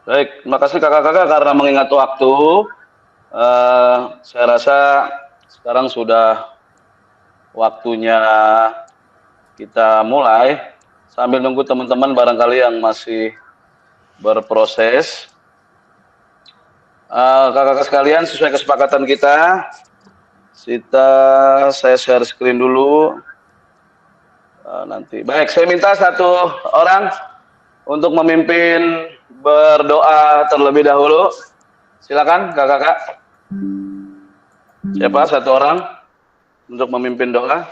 Baik, terima kasih kakak-kakak karena mengingat waktu. Saya rasa sekarang sudah waktunya kita mulai. Sambil nunggu teman-teman barangkali yang masih berproses. Kakak-kakak sekalian, sesuai kesepakatan saya share screen dulu. Nanti. Baik, saya minta satu orang untuk memimpin berdoa terlebih dahulu. Silakan kakak-kakak. Siapa satu orang untuk memimpin doa?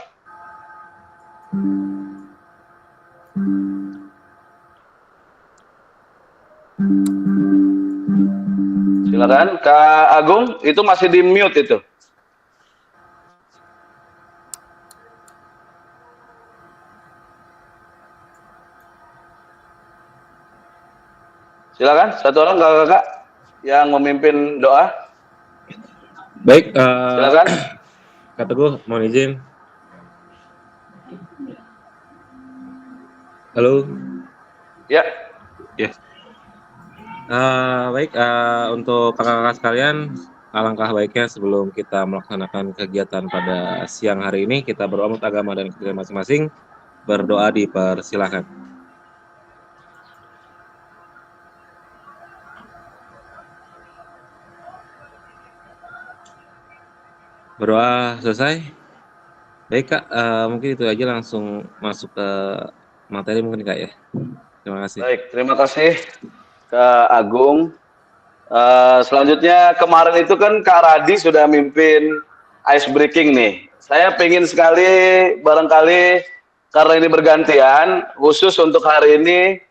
Silakan, Kak Agung. Itu masih di mute itu. Silakan, satu orang kakak-kakak yang memimpin doa. Baik, silakan. Kak Teguh, mohon izin. Halo. Ya. Yes. Baik, untuk kakak-kakak sekalian, alangkah baiknya sebelum kita melaksanakan kegiatan pada siang hari ini, kita berdoa menurut agama dan kepercayaan masing-masing. Berdoa dipersilahkan. Berdoa selesai. Baik Kak, mungkin itu aja, langsung masuk ke materi mungkin Kak ya. Terima kasih. Baik, terima kasih Kak Agung. Selanjutnya kemarin itu kan Kak Radi sudah mimpin ice breaking nih. Saya pengen sekali barangkali karena ini bergantian, khusus untuk hari ini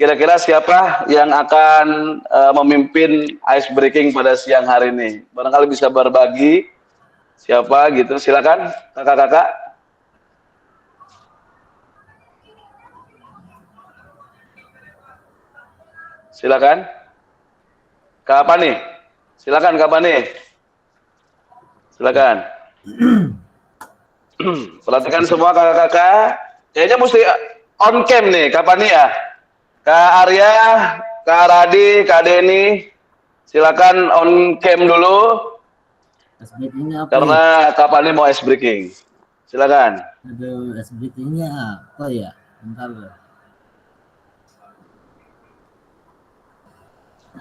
kira-kira siapa yang akan memimpin ice breaking pada siang hari ini. Barangkali bisa berbagi siapa gitu. Silakan kakak-kakak. Silakan. Kak Pani. Silakan Kak Pani. Silakan. Perhatikan semua kakak-kakak. Kayaknya mesti on cam nih, kapan nih ya? Kak Arya, Kak Radi, Kak Deni, silakan on cam dulu. Ice breakingnya apa karena ya? kapan nih mau ice breaking? Silakan. Aduh, ice breakingnya apa ya? Bentar loh.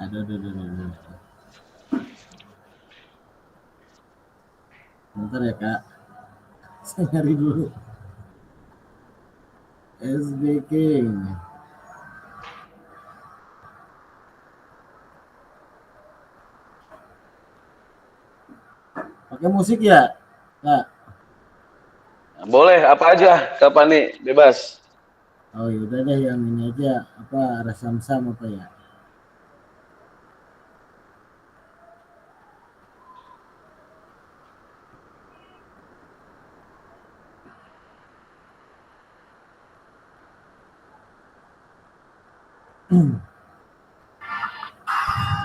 Aduh. Bentar ya Kak. Saya nyari dulu. Ice breaking. Pakai musik ya, Kak? Boleh, apa aja, kapan nih, bebas. Oh yaudah deh yang ini aja, apa Rasam-sam apa ya?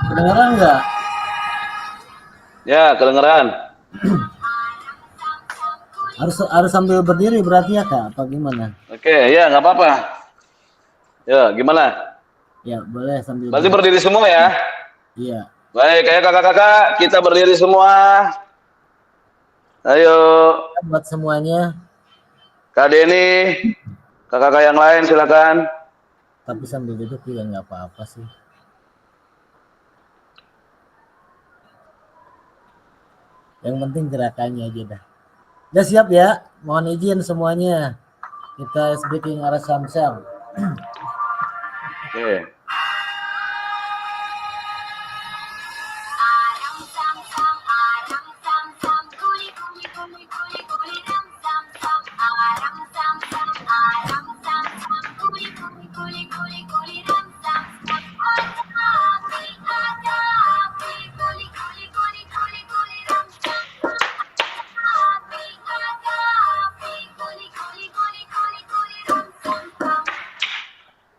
Kedengeran nggak? Ya, kedengeran. Harus sambil berdiri berarti ya Kak, apa gimana? Oke, ya nggak apa-apa. Ya, gimana? Ya boleh sambil. Berarti berdiri semua ya? Iya. Baik, kayak kakak-kakak, kita berdiri semua. Ayo. Buat semuanya. Kak Deni, kakak-kakak yang lain silakan. Tapi sambil duduk juga nggak apa-apa sih. Yang penting gerakannya aja dah. Udah siap ya? Mohon izin semuanya. Kita speaking arah Samsam. Oke.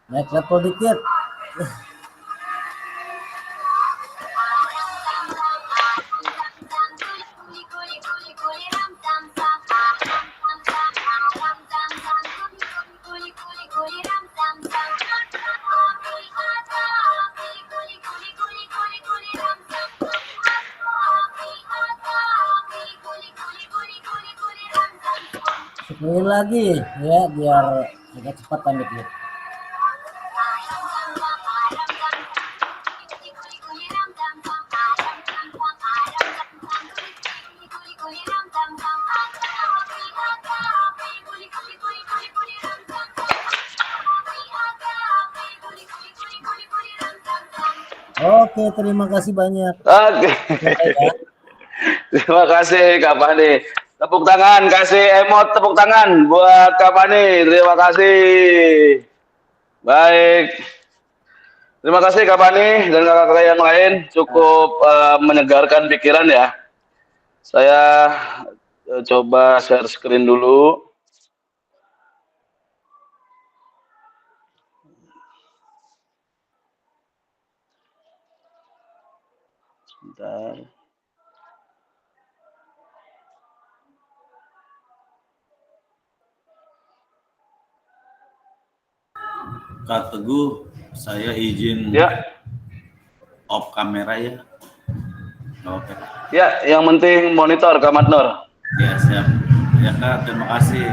Naik level dikit. Syukurin lagi ya biar agak cepat dikit. Oke, terima kasih banyak. Oke. Ya. Terima kasih Kak Fani. Tepuk tangan, kasih emot tepuk tangan buat Kak Fani. Terima kasih. Baik. Terima kasih Kak Fani dan kakak-kakak yang lain. Cukup menyegarkan pikiran ya. Saya coba share screen dulu. Sebentar. Kak Teguh, saya izin Ya. off kamera ya. Oke. Ya, yang penting monitor Kak Matnur. Ya, siap. Ya Kak, terima kasih.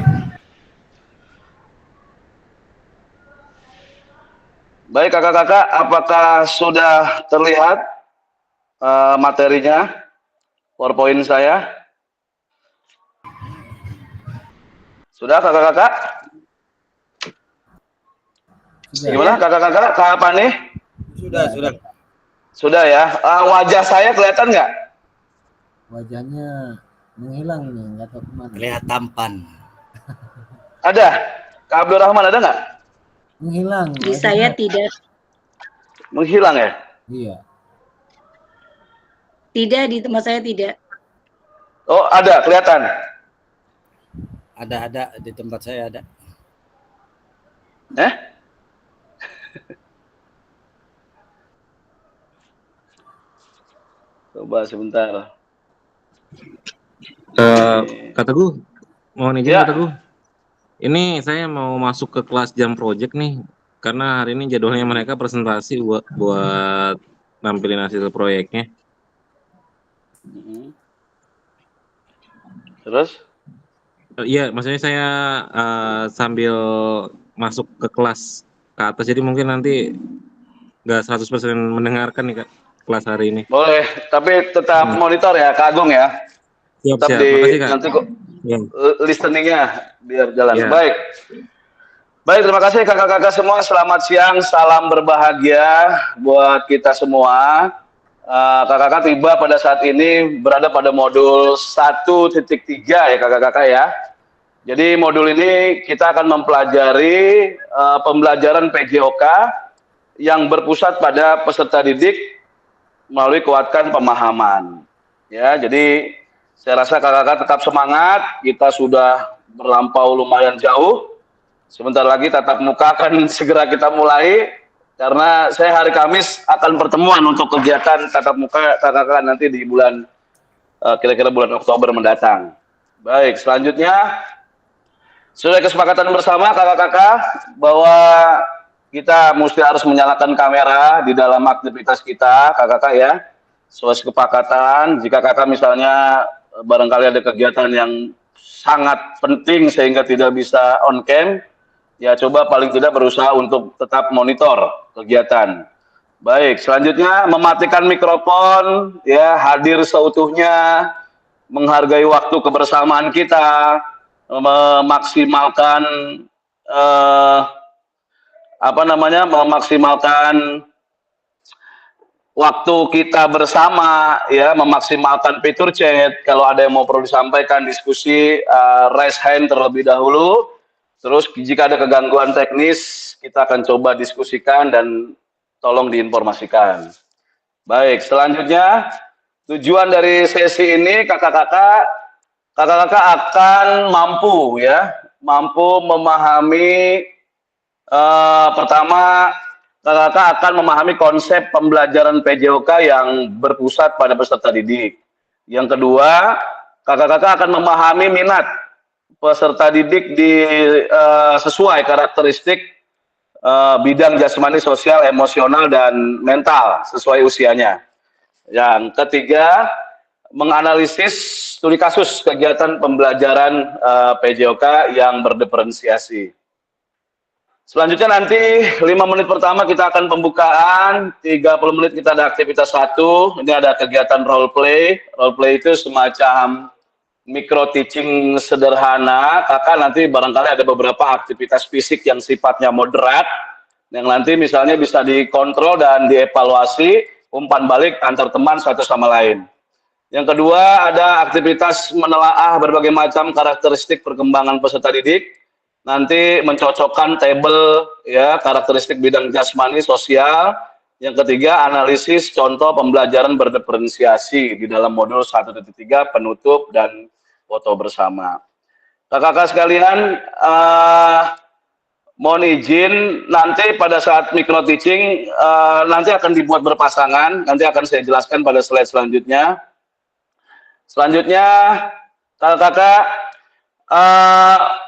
Baik kakak-kakak, apakah sudah terlihat materinya, PowerPoint saya? Sudah kakak-kakak? Gimana kakak-kakak? Kak Fani? Sudah. Sudah ya. Wajah saya kelihatan nggak? Wajahnya menghilang nih, nggak tahu kemana. Kelihatan tampan. Ada? Kak Abdurrahman ada nggak? Menghilang. Di saya tidak. Menghilang ya? Iya. Tidak, di tempat saya tidak. Oh ada, kelihatan. Ada di tempat saya ada. Coba sebentar. Kak Teguh, mohon izin Ya. Kak Teguh. Ini saya mau masuk ke kelas jam project nih, karena hari ini jadwalnya mereka presentasi buat nampilin hasil proyeknya. Terus? Iya, maksudnya saya sambil masuk ke kelas ke atas, jadi mungkin nanti nggak 100% mendengarkan nih Kak, kelas hari ini. Boleh, tapi tetap monitor ya Kak Agung ya. Siap, Tetap siap. di Makasih Kak. nanti kok Ya. listeningnya biar jalan. Ya. Baik. Baik, terima kasih kakak-kakak semua. Selamat siang, salam berbahagia buat kita semua. Kakak-kakak tiba pada saat ini berada pada modul 1.3 ya kakak-kakak ya. Jadi modul ini kita akan mempelajari pembelajaran PJOK yang berpusat pada peserta didik melalui kuatkan pemahaman. Ya, jadi saya rasa kakak-kakak tetap semangat. Kita sudah berlampau lumayan jauh. Sebentar lagi tatap muka akan segera kita mulai. Karena saya hari Kamis akan pertemuan untuk kegiatan tatap muka kakak-kakak nanti di bulan kira-kira bulan Oktober mendatang. Baik, selanjutnya sudah kesepakatan bersama kakak-kakak bahwa kita mesti harus menyalakan kamera di dalam aktivitas kita, kakak-kakak ya. Sesuai kesepakatan, jika kakak misalnya barangkali ada kegiatan yang sangat penting sehingga tidak bisa on cam, ya coba paling tidak berusaha untuk tetap monitor kegiatan. Baik, selanjutnya mematikan mikrofon, ya hadir seutuhnya, menghargai waktu kebersamaan kita, memaksimalkan memaksimalkan waktu kita bersama, ya memaksimalkan fitur chat. Kalau ada yang mau perlu disampaikan diskusi, raise hand terlebih dahulu. Terus jika ada kegangguan teknis, kita akan coba diskusikan dan tolong diinformasikan. Baik, selanjutnya tujuan dari sesi ini kakak-kakak akan mampu memahami pertama kakak-kakak akan memahami konsep pembelajaran PJOK yang berpusat pada peserta didik. Yang kedua, kakak-kakak akan memahami minat peserta didik sesuai karakteristik bidang jasmani, sosial, emosional, dan mental sesuai usianya. Yang ketiga, menganalisis studi kasus kegiatan pembelajaran PJOK yang berdiferensiasi. Selanjutnya nanti 5 menit pertama kita akan pembukaan, 30 menit kita ada aktivitas 1, ini ada kegiatan role play. Role play itu semacam micro teaching sederhana. Kakak nanti barangkali ada beberapa aktivitas fisik yang sifatnya moderat, yang nanti misalnya bisa dikontrol dan dievaluasi, umpan balik antar teman satu sama lain. Yang kedua ada aktivitas menelaah berbagai macam karakteristik perkembangan peserta didik. Nanti mencocokkan tabel ya karakteristik bidang jasmani sosial. Yang ketiga analisis contoh pembelajaran berdiferensiasi di dalam modul 1.3 penutup dan foto bersama. Kakak-kakak sekalian, mohon izin nanti pada saat micro teaching nanti akan dibuat berpasangan, nanti akan saya jelaskan pada slide selanjutnya. Selanjutnya kakak-kakak,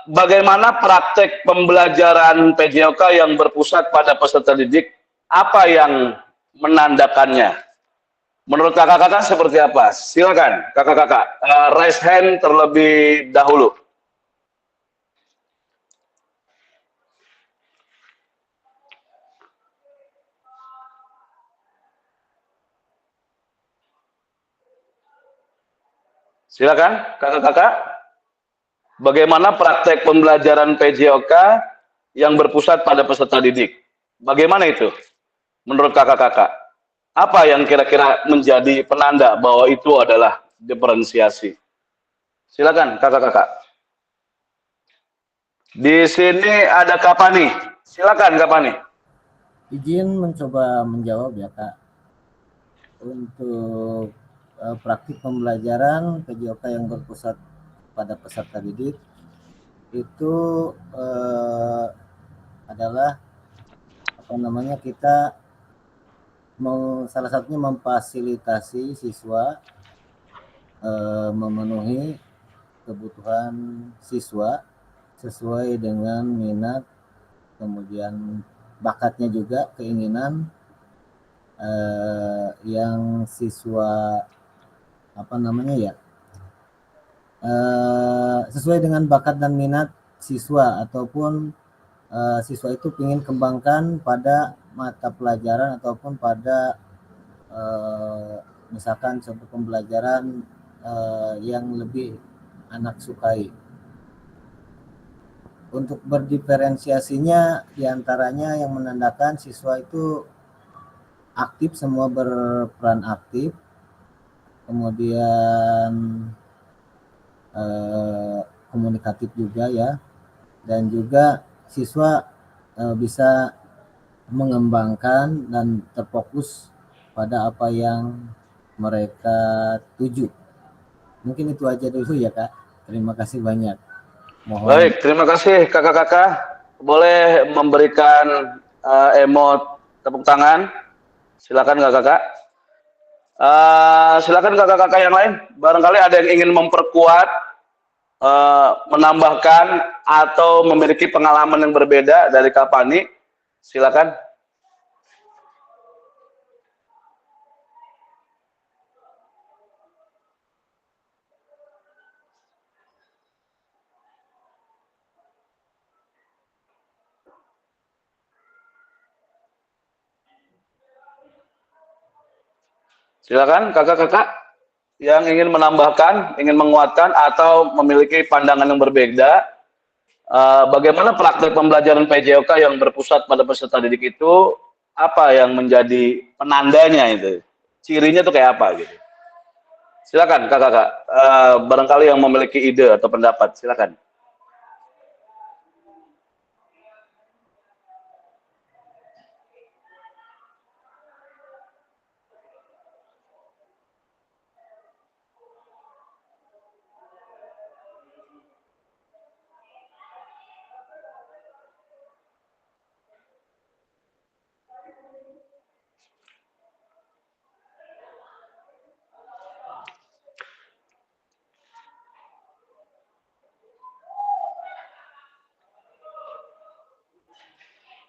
bagaimana praktek pembelajaran PJOK yang berpusat pada peserta didik, apa yang menandakannya? Menurut kakak-kakak seperti apa? Silakan kakak-kakak, raise hand terlebih dahulu. Silakan kakak-kakak. Bagaimana praktek pembelajaran PJOK yang berpusat pada peserta didik? Bagaimana itu menurut kakak-kakak? Apa yang kira-kira menjadi penanda bahwa itu adalah diferensiasi? Silakan kakak-kakak. Di sini ada Kapani. Silakan Kapani. Izin mencoba menjawab ya Kak. Untuk praktik pembelajaran PJOK yang berpusat pada peserta didik itu adalah kita salah satunya memfasilitasi siswa memenuhi kebutuhan siswa sesuai dengan minat, kemudian bakatnya juga, keinginan yang siswa sesuai dengan bakat dan minat siswa ataupun siswa itu ingin kembangkan pada mata pelajaran ataupun pada misalkan suatu pembelajaran yang lebih anak sukai. Untuk berdiferensiasinya diantaranya yang menandakan siswa itu aktif, semua berperan aktif, kemudian komunikatif juga ya, dan juga siswa bisa mengembangkan dan terfokus pada apa yang mereka tuju. Mungkin itu aja dulu ya Kak. Terima kasih banyak. Mohon. Baik, terima kasih kakak-kakak. Boleh memberikan emot tepuk tangan. Silakan kakak-kakak. Silakan kakak-kakak yang lain. Barangkali ada yang ingin memperkuat, menambahkan atau memiliki pengalaman yang berbeda dari Kak Pani. Silakan. Silakan kakak-kakak yang ingin menambahkan, ingin menguatkan atau memiliki pandangan yang berbeda. Bagaimana praktek pembelajaran PJOK yang berpusat pada peserta didik itu, apa yang menjadi penandanya itu? Cirinya itu kayak apa gitu? Silakan kakak-kakak, barangkali yang memiliki ide atau pendapat, silakan.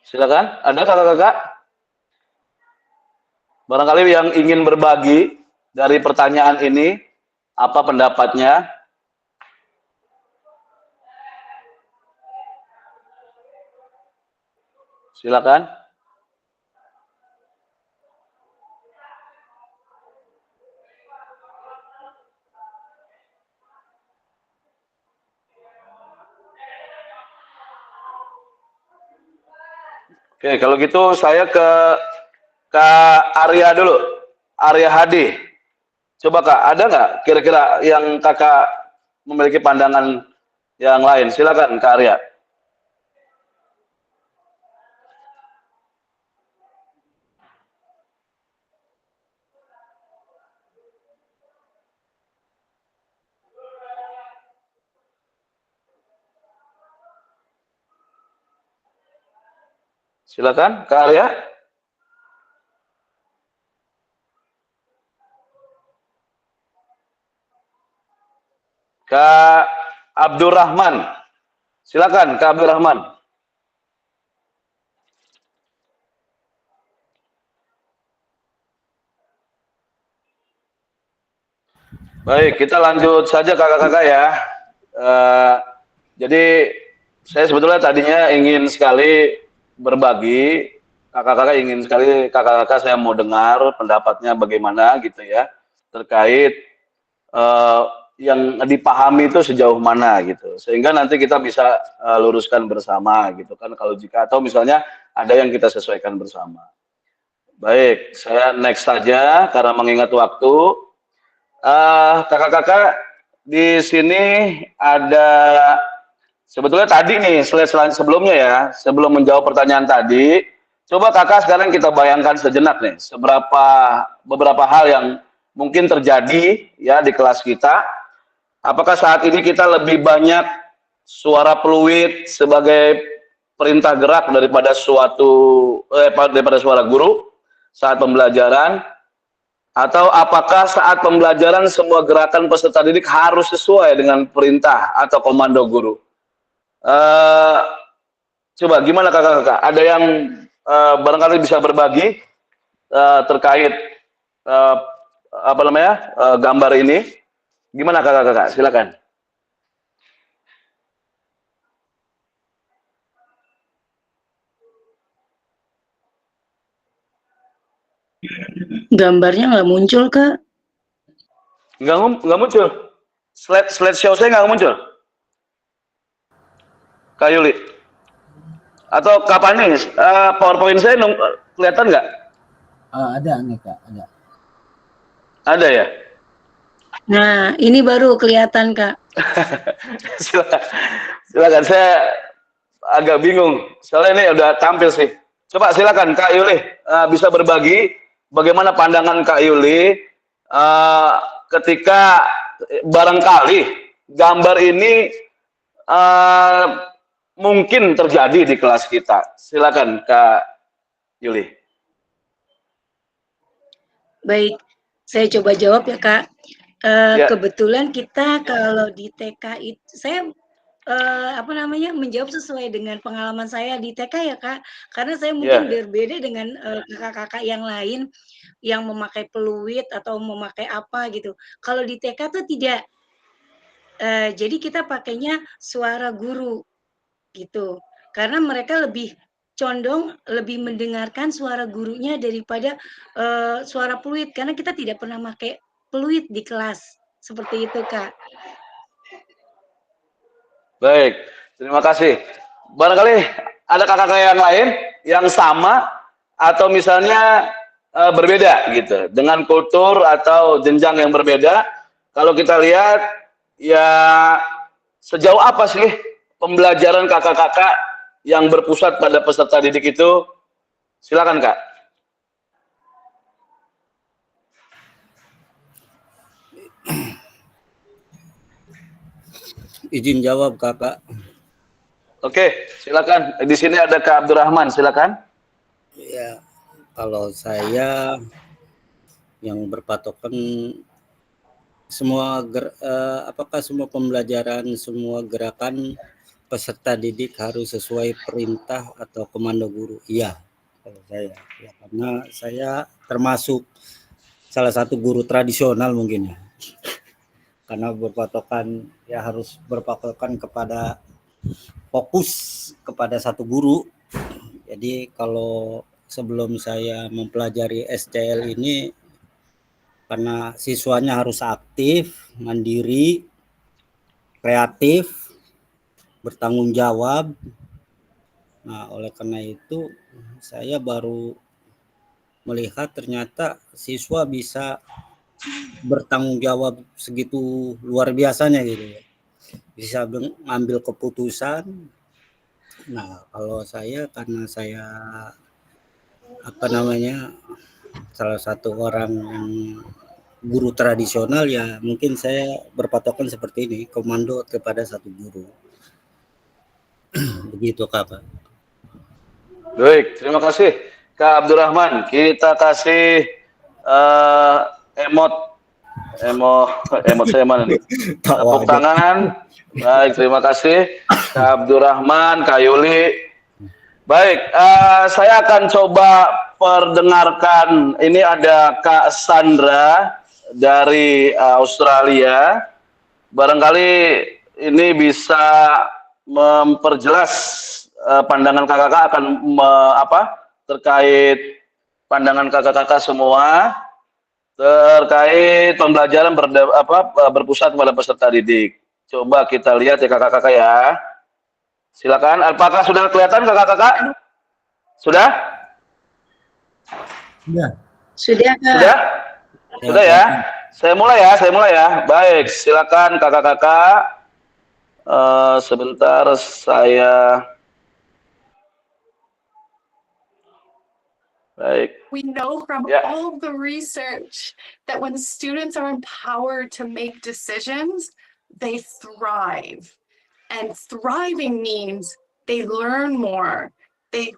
Silakan, ada kakak-kakak? Barangkali yang ingin berbagi dari pertanyaan ini, Apa pendapatnya? Silakan. Oke, kalau gitu saya ke Kak Arya dulu. Arya Hadi. Coba Kak, ada nggak kira-kira yang Kakak memiliki pandangan yang lain? Silakan Kak Arya. Silakan Kak Arya. Kak Abdurrahman. Silakan Kak Abdurrahman. Baik, kita lanjut saja kakak-kakak ya. Jadi saya sebetulnya tadinya ingin sekali berbagi, kakak-kakak ingin sekali kakak-kakak saya mau dengar pendapatnya bagaimana gitu ya terkait eh, yang dipahami itu sejauh mana gitu, sehingga nanti kita bisa luruskan bersama gitu kan kalau jika atau misalnya ada yang kita sesuaikan bersama. Baik, saya next saja karena mengingat waktu. Kakak-kakak di sini ada sebetulnya tadi nih slide sebelumnya ya, sebelum menjawab pertanyaan tadi, coba kakak sekarang kita bayangkan sejenak nih, beberapa hal yang mungkin terjadi ya di kelas kita. Apakah saat ini kita lebih banyak suara peluit sebagai perintah gerak daripada suara guru saat pembelajaran? Atau apakah saat pembelajaran semua gerakan peserta didik harus sesuai dengan perintah atau komando guru? Coba gimana kakak-kakak? Ada yang barangkali bisa berbagi terkait gambar ini? Gimana kakak-kakak? Silakan. Gambarnya nggak muncul, Kak. Nggak muncul. Slide show saya nggak muncul. Kak Yuli. Atau kapan nih? PowerPoint saya kelihatan nggak? Ada nih Kak, ada. Ada ya? Nah, ini baru kelihatan, Kak. Silakan. Saya agak bingung. Soalnya ini udah tampil sih. Coba silakan Kak Yuli bisa berbagi bagaimana pandangan Kak Yuli ketika barangkali gambar ini mungkin terjadi di kelas kita. Silakan Kak Yuli. Baik, saya coba jawab ya, Kak. Ya. Kebetulan kita kalau di TK itu, saya menjawab sesuai dengan pengalaman saya di TK ya, Kak. Karena saya mungkin berbeda dengan kakak-kakak yang lain yang memakai peluit atau memakai apa gitu. Kalau di TK tuh tidak. Jadi kita pakainya suara guru gitu. Karena mereka lebih condong lebih mendengarkan suara gurunya daripada suara peluit, karena kita tidak pernah pakai peluit di kelas. Seperti itu, Kak. Baik, terima kasih. Barangkali ada kakak-kakak yang lain yang sama atau misalnya berbeda gitu, dengan kultur atau jenjang yang berbeda. Kalau kita lihat ya sejauh apa sih pembelajaran kakak-kakak yang berpusat pada peserta didik itu? Silakan Kak. Izin jawab Kakak. Oke, silakan. Di sini ada Kak Abdurrahman, silakan. Ya, kalau saya yang berpatokan apakah semua pembelajaran, semua gerakan peserta didik harus sesuai perintah atau komando guru? Iya, kalau saya. Ya, karena saya termasuk salah satu guru tradisional mungkin ya. karena berpatokan ya harus berpatokan kepada fokus kepada satu guru. Jadi kalau sebelum saya mempelajari SCL ini, karena siswanya harus aktif, mandiri, kreatif, bertanggung jawab. Nah, oleh karena itu saya baru melihat ternyata siswa bisa bertanggung jawab segitu luar biasanya gitu ya. Bisa mengambil keputusan. Nah, kalau saya karena saya salah satu orang yang guru tradisional, ya mungkin saya berpatokan seperti ini, komando kepada satu guru. Begitu Kak. Baik, terima kasih Kak Abdurrahman. Kita kasih emot saya mana nih? Tepuk tangan. Baik, terima kasih Kak Abdurrahman, Kak Yuli. Baik, saya akan coba perdengarkan. Ini ada Kak Sandra dari Australia. Barangkali ini bisa memperjelas pandangan kakak-kakak akan terkait pandangan kakak-kakak semua terkait pembelajaran berpusat pada peserta didik. Coba kita lihat ya kakak-kakak ya. Silakan. Apakah sudah kelihatan kakak-kakak? Sudah? Sudah. Sudah, Kak. Sudah? Sudah ya? Saya mulai ya. Baik, silakan kakak-kakak. Sebentar saya. Baik. We know from all the research that when students are empowered to make decisions, they thrive. And thriving means they learn more, they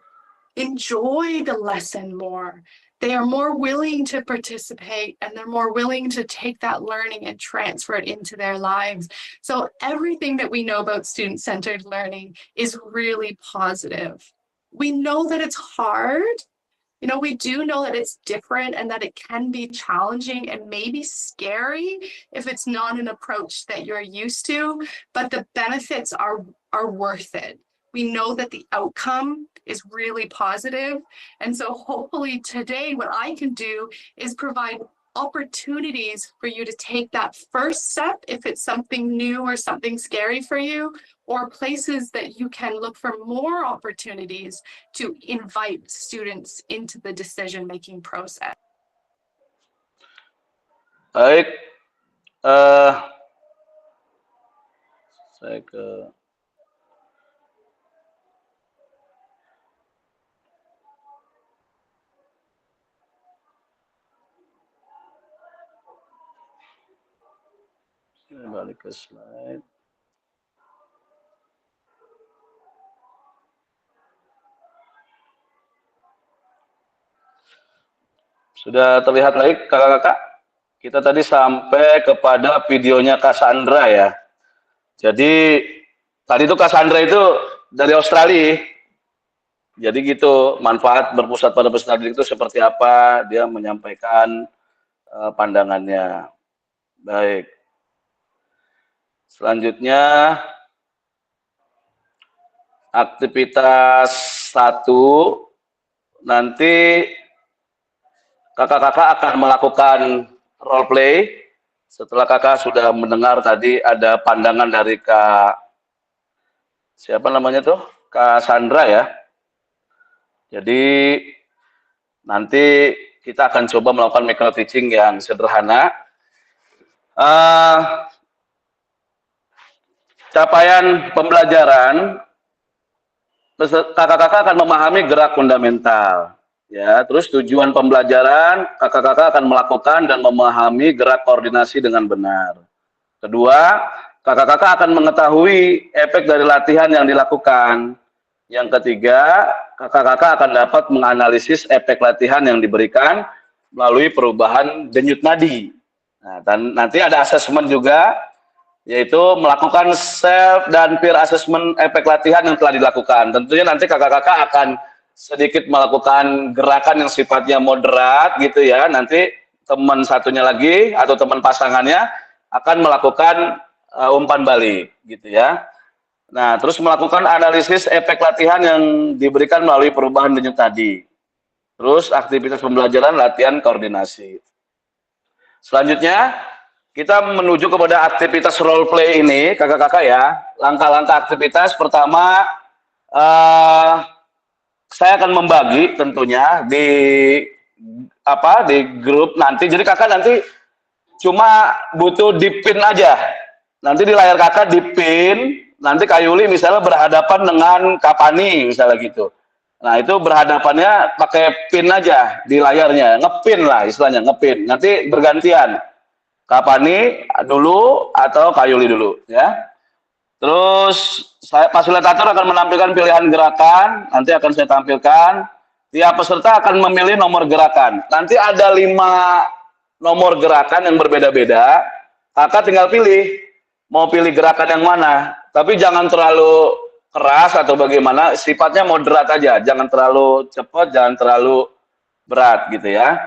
enjoy the lesson more, they are more willing to participate, and they're more willing to take that learning and transfer it into their lives. So everything that we know about student-centered learning is really positive. We know that it's hard. You know, we do know that it's different and that it can be challenging and maybe scary if it's not an approach that you're used to, but the benefits are worth it. We know that the outcome is really positive. And so hopefully today what I can do is provide opportunities for you to take that first step if it's something new or something scary for you, or places that you can look for more opportunities to invite students into the decision-making process. Baik, saya ke balik ke slide. Sudah terlihat lagi kakak-kakak? Kita tadi sampai kepada videonya Kak Sandra ya. Jadi tadi itu Kak Sandra itu dari Australia. Jadi gitu, manfaat berpusat pada peserta didik itu seperti apa? Dia menyampaikan pandangannya. Baik. Selanjutnya aktivitas 1, nanti kakak-kakak akan melakukan role play. Setelah kakak sudah mendengar tadi ada pandangan dari Kak siapa namanya tuh? Kak Sandra ya. Jadi nanti kita akan coba melakukan micro teaching yang sederhana. Capaian pembelajaran, kakak-kakak akan memahami gerak fundamental. Ya, terus tujuan pembelajaran, kakak-kakak akan melakukan dan memahami gerak koordinasi dengan benar. Kedua, kakak-kakak akan mengetahui efek dari latihan yang dilakukan. Yang ketiga, kakak-kakak akan dapat menganalisis efek latihan yang diberikan melalui perubahan denyut nadi. Nah, dan nanti ada asesmen juga, yaitu melakukan self dan peer assessment efek latihan yang telah dilakukan. Tentunya nanti kakak-kakak akan sedikit melakukan gerakan yang sifatnya moderat gitu ya. Nanti teman satunya lagi atau teman pasangannya akan melakukan umpan balik gitu ya. Nah, terus melakukan analisis efek latihan yang diberikan melalui perubahan denyut tadi. Terus aktivitas pembelajaran, latihan, koordinasi. Selanjutnya, kita menuju kepada aktivitas role play ini, kakak-kakak ya. Langkah-langkah aktivitas pertama, saya akan membagi tentunya di grup nanti. Jadi kakak nanti cuma butuh dipin aja. Nanti di layar kakak dipin. Nanti Kak Yuli misalnya berhadapan dengan Kapani misalnya gitu. Nah itu berhadapannya pakai pin aja di layarnya, ngepin lah istilahnya, ngepin. Nanti bergantian, Kapani dulu atau Kak Yuli dulu ya. Terus fasilitator akan menampilkan pilihan gerakan, nanti akan saya tampilkan. Tiap peserta akan memilih nomor gerakan. Nanti ada 5 nomor gerakan yang berbeda-beda. Kakak tinggal pilih, mau pilih gerakan yang mana. Tapi jangan terlalu keras atau bagaimana, sifatnya moderat aja, jangan terlalu cepat, jangan terlalu berat gitu ya.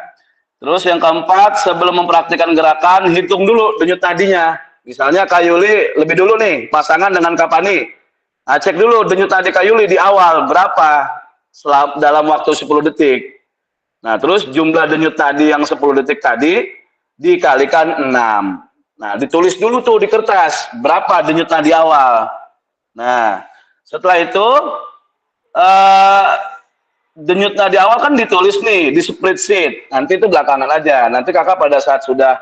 Terus yang keempat, sebelum mempraktikkan gerakan, hitung dulu denyut nadinya. Misalnya Kak Yuli lebih dulu nih, pasangan dengan Kapani. Nah, cek dulu denyut nadi Kak Yuli di awal, berapa dalam waktu 10 detik. Nah, terus jumlah denyut nadi yang 10 detik tadi dikalikan 6. Nah, ditulis dulu tuh di kertas, berapa denyut nadi awal. Nah, setelah itu, denyut nadi awal kan ditulis nih, di spreadsheet. Nanti itu belakangan aja. Nanti kakak pada saat sudah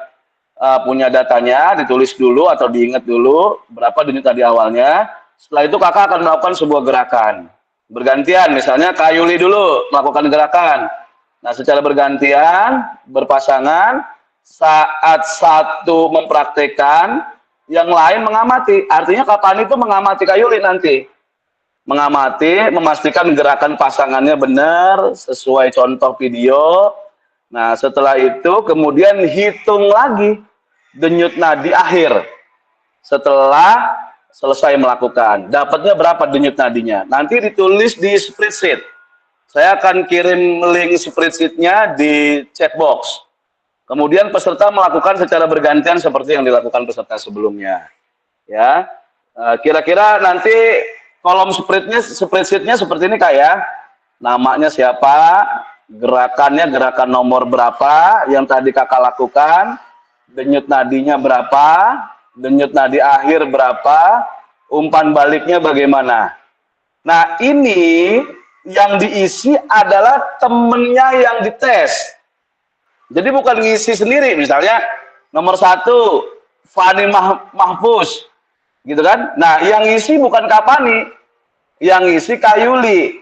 punya datanya, ditulis dulu atau diingat dulu, berapa denyut nadi awalnya. Setelah itu kakak akan melakukan sebuah gerakan. Bergantian, misalnya Kak Yuli dulu melakukan gerakan. Nah, secara bergantian, berpasangan, saat satu mempraktekkan, yang lain mengamati. Artinya kapan itu mengamati Kak Yuli nanti. Mengamati, memastikan gerakan pasangannya benar, sesuai contoh video. Nah, setelah itu kemudian hitung lagi denyut nadi akhir. Setelah selesai melakukan. Dapatnya berapa denyut nadinya. Nanti ditulis di spreadsheet. Saya akan kirim link spreadsheet-nya di chat box. Kemudian peserta melakukan secara bergantian seperti yang dilakukan peserta sebelumnya. Ya, kira-kira nanti kolom spreadsheet-nya seperti ini Kak ya. Namanya siapa, gerakannya gerakan nomor berapa yang tadi kakak lakukan, denyut nadinya berapa, denyut nadi akhir berapa, umpan baliknya bagaimana. Nah ini yang diisi adalah temennya yang dites. Jadi bukan ngisi sendiri, misalnya nomor 1 Fani Mahfuz, gitu kan? Nah, yang ngisi bukan Kapani, yang ngisi Kak Yuli,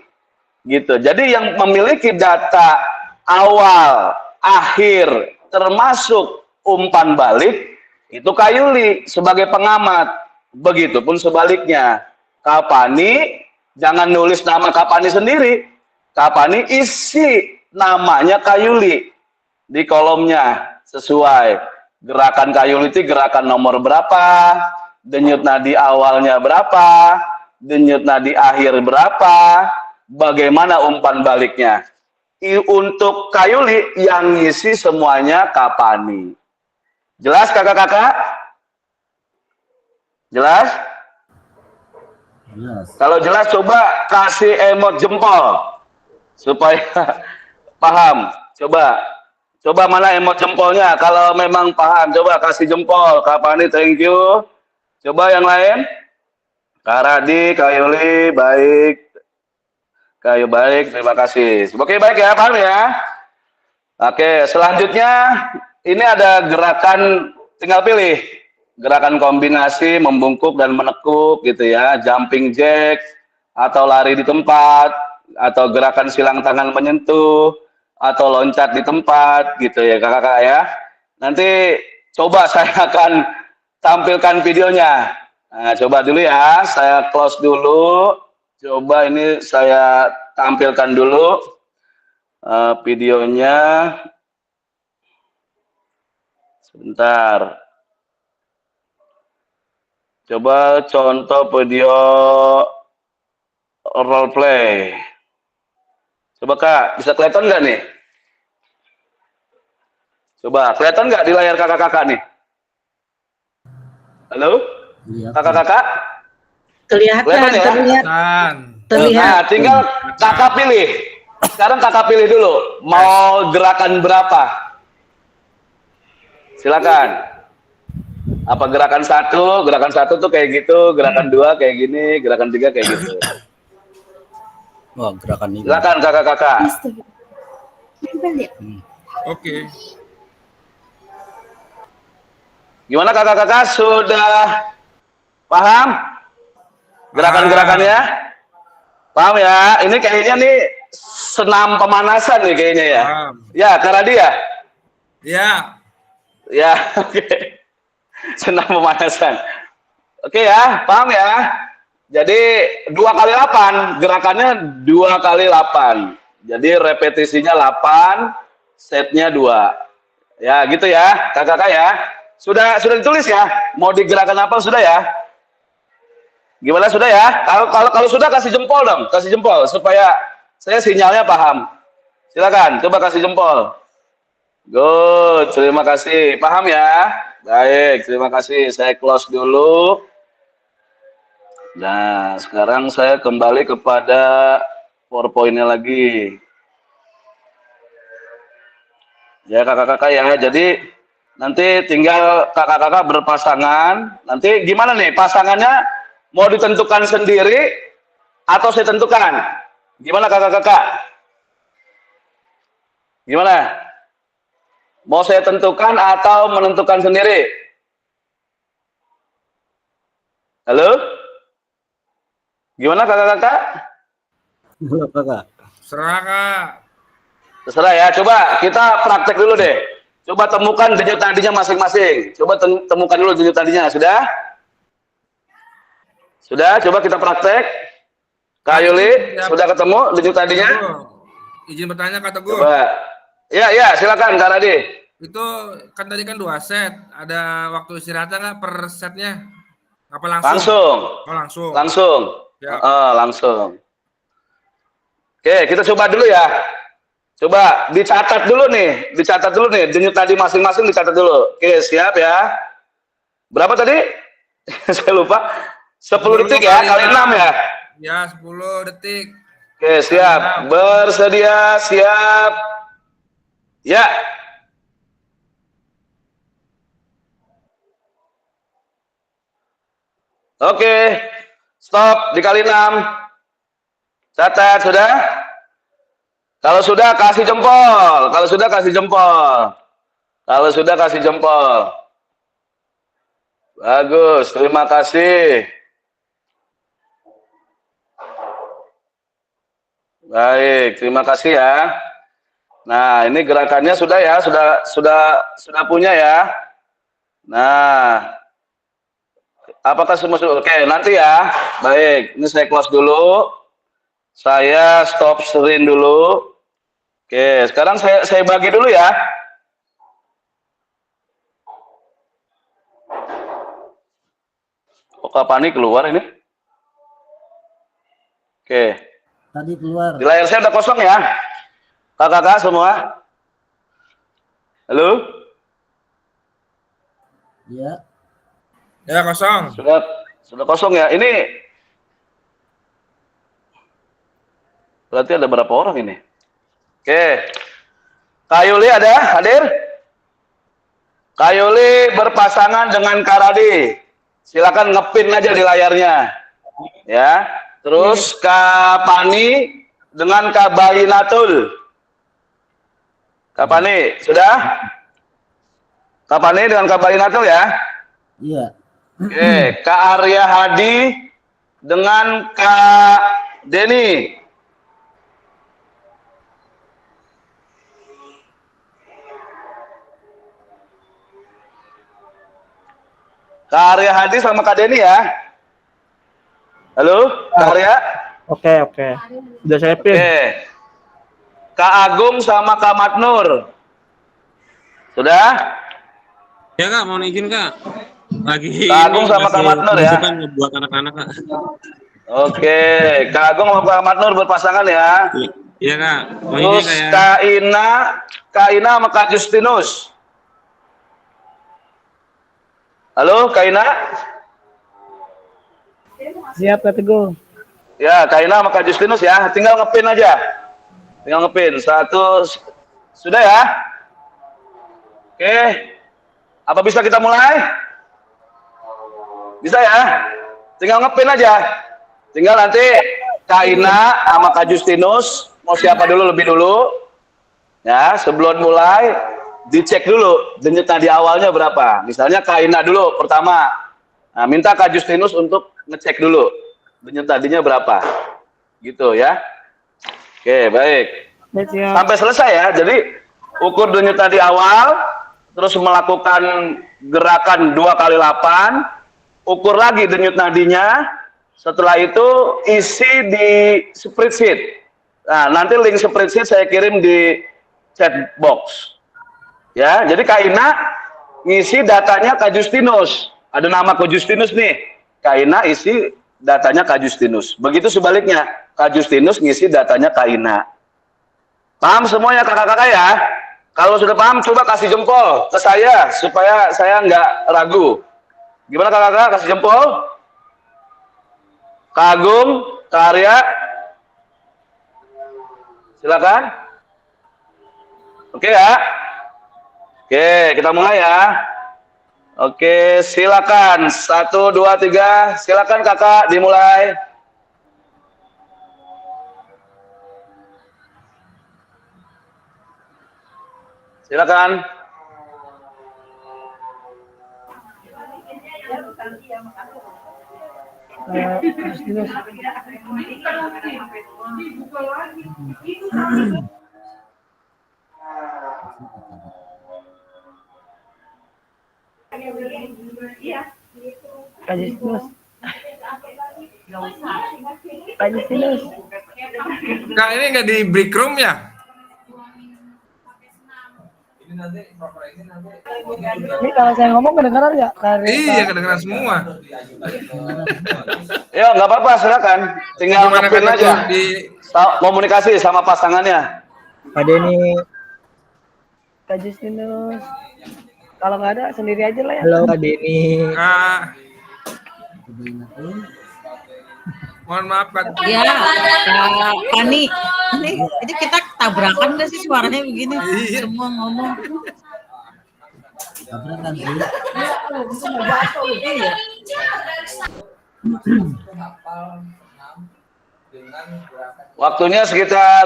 gitu. Jadi yang memiliki data awal, akhir, termasuk umpan balik itu Kak Yuli sebagai pengamat. Begitupun sebaliknya, Kapani jangan nulis nama Kapani sendiri, Kapani isi namanya Kak Yuli di kolomnya sesuai gerakan Kak Yuli itu gerakan nomor berapa, denyut nadi awalnya berapa, denyut nadi akhir berapa, bagaimana umpan baliknya. Untuk Kak Yuli yang ngisi semuanya Kapani. Jelas kakak-kakak? Jelas? Jelas. Kalau jelas coba kasih emot jempol supaya paham. Coba mana emot jempolnya? Kalau memang paham, coba kasih jempol. Kapani, thank you. Coba yang lain. Kak Radi, Kak Yuli, baik. Kak Yuli, baik, terima kasih. Oke, baik ya, paham ya? Oke, selanjutnya ini ada gerakan, tinggal pilih. Gerakan kombinasi, membungkuk dan menekuk gitu ya. Jumping jack, atau lari di tempat, atau gerakan silang tangan menyentuh, atau loncat di tempat gitu ya kakak-kakak ya. Nanti coba saya akan tampilkan videonya. Nah, coba dulu ya, saya close dulu. Coba ini saya tampilkan dulu videonya. Sebentar. Coba contoh video role play. Coba Kak, bisa kelihatan nggak nih? Coba, kelihatan nggak di layar kakak-kakak nih? Halo? Iya. Kakak-kakak? Kelihatan, Kelihatan ya? terlihat. Nah, tinggal kakak pilih. Sekarang kakak pilih dulu. Mau gerakan berapa? Silakan. Apa gerakan satu tuh kayak gitu, gerakan 2 kayak gini, gerakan 3 kayak gitu. Wah, gerakan ini. Silakan kakak-kakak. Oke. Gimana kakak-kakak, sudah paham gerakan-gerakannya? Paham ya? Ini kayaknya nih senam pemanasan nih kayaknya ya. Paham. Ya, Karadi ya? Ya. Ya, oke. Senam pemanasan. Oke ya, paham ya? Jadi 2 kali 8, gerakannya 2 kali 8. Jadi repetisinya 8, setnya 2. Ya, gitu ya, kakak-kakak ya. Sudah ditulis ya? Mau digerakkan apa sudah ya? Gimana sudah ya? Kalau sudah kasih jempol dong, kasih jempol supaya saya sinyalnya paham. Silakan, coba kasih jempol. Good, terima kasih. Paham ya? Baik, terima kasih. Saya close dulu. Nah, sekarang saya kembali kepada PowerPoint-nya lagi. Ya, kakak-kakak ya. Jadi nanti tinggal kakak-kakak berpasangan. Nanti gimana nih? Pasangannya mau ditentukan sendiri atau saya tentukan? Gimana kakak-kakak? Gimana? Mau saya tentukan atau menentukan sendiri? Halo? Gimana kakak-kakak? Apa, Kak? Serah, Kak. Terserah ya. Coba kita praktek dulu deh. Coba temukan denyut nadinya masing-masing. Coba temukan dulu denyut nadinya. Sudah? Sudah? Coba kita praktek. Kak Yuli, sudah ketemu denyut nadinya? Izin bertanya, Kak Teguh. Coba. Ya, silakan Kak Radi. Itu kan tadi kan 2 set. Ada waktu istirahatnya nggak per setnya? Apa langsung? Langsung. Oh, langsung. Langsung. Ya. Langsung. Oke, kita coba dulu ya. Coba dicatat dulu nih. Denyut nadi masing-masing dicatat dulu. Oke, siap ya. Berapa tadi? Saya lupa. 10 detik ya, kali 6 ya. Ya, 10 detik. Oke, siap. Bersedia, siap. Ya. Oke. Stop, dikali 6. Catat, sudah? Kalau sudah kasih jempol. Bagus, terima kasih. Baik, terima kasih ya. Nah, ini gerakannya sudah ya, sudah punya ya. Nah, apakah semua sudah? Oke, nanti ya. Baik, ini saya close dulu. Saya stop screen dulu. Oke, sekarang saya bagi dulu ya. Oh, kapan nih keluar ini? Oke. Tadi keluar. Di layar saya udah kosong ya. Kakak-kakak semua. Halo? Ya. Ya, kosong. Sudah kosong ya. Ini berarti ada berapa orang ini? Oke. Kak Yuli hadir? Kak Yuli berpasangan dengan Kak Radi. Silakan ngepin aja di layarnya. Ya. Terus Kak Pani dengan Kak Bahinatul. Kak Pani, sudah? Kak Pani dengan Kak Bahinatul ya? Iya. Oke, Kak Arya Hadi dengan Kak Denny. Kak Arya Hadi sama Kak Denny ya? Halo, Kak Arya? Oke. Udah saya pin. Oke. Kak Agung sama Kak Matnur. Sudah? Ya Kak, mohon izin Kak. Lagi Kak Agung sama Kak Matnur ya? Buat anak-anak Kak. Oke, Kak Agung sama Kak Matnur berpasangan ya? Iya Kak. Mohon Terus izin Kak ya. Kak Ina sama Kak Justinus. Halo, Kaina? Siap, Kak Teguh. Ya, Kaina sama Kak Justinus ya. Tinggal ngepin aja. Tinggal ngepin. Satu. Sudah ya? Oke. Apa bisa kita mulai? Bisa ya? Tinggal ngepin aja. Tinggal nanti Kaina sama Kak Justinus mau siapa dulu lebih dulu. Ya, sebelum mulai dicek dulu denyut nadi awalnya berapa. Misalnya Kaina dulu pertama. Nah, minta Kak Justinus untuk ngecek dulu denyut nadinya berapa. Gitu ya. Oke, baik. Sampai selesai ya. Jadi ukur denyut nadi awal, terus melakukan gerakan 2 kali 8, ukur lagi denyut nadinya. Setelah itu isi di spreadsheet. Nah, nanti link spreadsheet saya kirim di chat box. Ya, jadi Kaina ngisi datanya Kak Justinus. Ada nama Kak Justinus nih. Kaina isi datanya Kak Justinus. Begitu sebaliknya, Kak Justinus ngisi datanya Kaina. Paham semuanya kakak-kakak ya? Kalau sudah paham, coba kasih jempol ke saya supaya saya nggak ragu. Gimana kakak-kakak? Kasih jempol. Kak Agung, Kak Arya, silakan. Oke ya. Oke, kita mulai ya. Oke, silakan. 1, 2, 3. Silakan kakak, dimulai. Silakan. Kak Justinus. Kak Justinus. Kak, ini nggak di break room ya? Ini kalau saya ngomong kedengeran nggak? Iya, kedengeran semua. Ya, nggak apa-apa, silakan. Tinggal Gimana ngepin Kak aja. Teguh di Komunikasi sama pasangannya. Pak Denny. Kak Justinus. Kalau nggak ada sendiri aja lah ya. Halo Kak Denny. Kak, mohon maaf Kak. Ya, Kak Pani. Ini kita tabrakan nggak sih suaranya begini? Iya. Semua ngomong. Tabrakan sih. Waktunya sekitar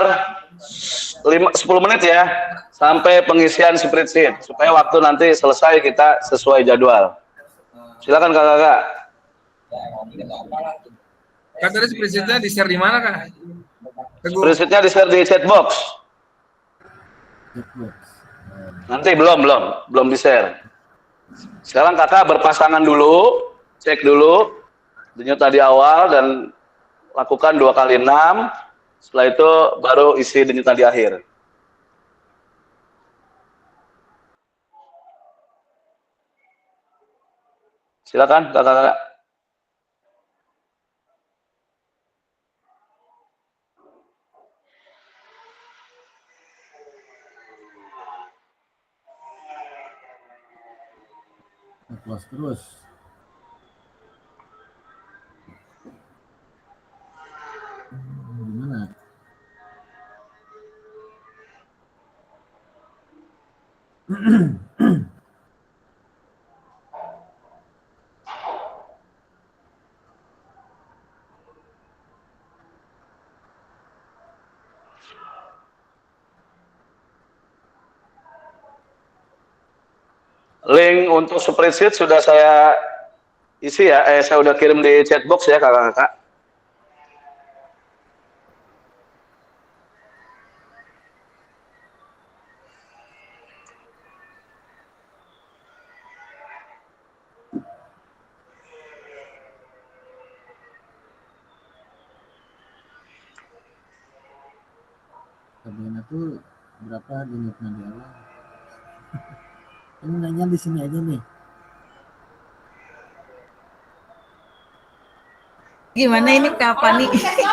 10 menit ya, sampai pengisian spreadsheet, supaya waktu nanti selesai kita sesuai jadwal. Silakan kakak-kakak. Kak, tadi spreadsheet-nya di-share di mana Kak? Teguh. Spreadsheet-nya di-share di chat box. Nanti belum di-share. Sekarang kakak berpasangan dulu, cek dulu denyut nadi awal dan lakukan 2 kali 6. Setelah itu baru isi denyut nadi akhir. Silakan kakak-kakak. Close terus. Gimana? Link untuk spreadsheet sudah saya isi ya, saya udah kirim di chat box ya kakak-kakak. Sabrina tuh berapa denyut nadi awal? Ini nanya di sini aja nih. Gimana ini Kak Pani? Ini di sini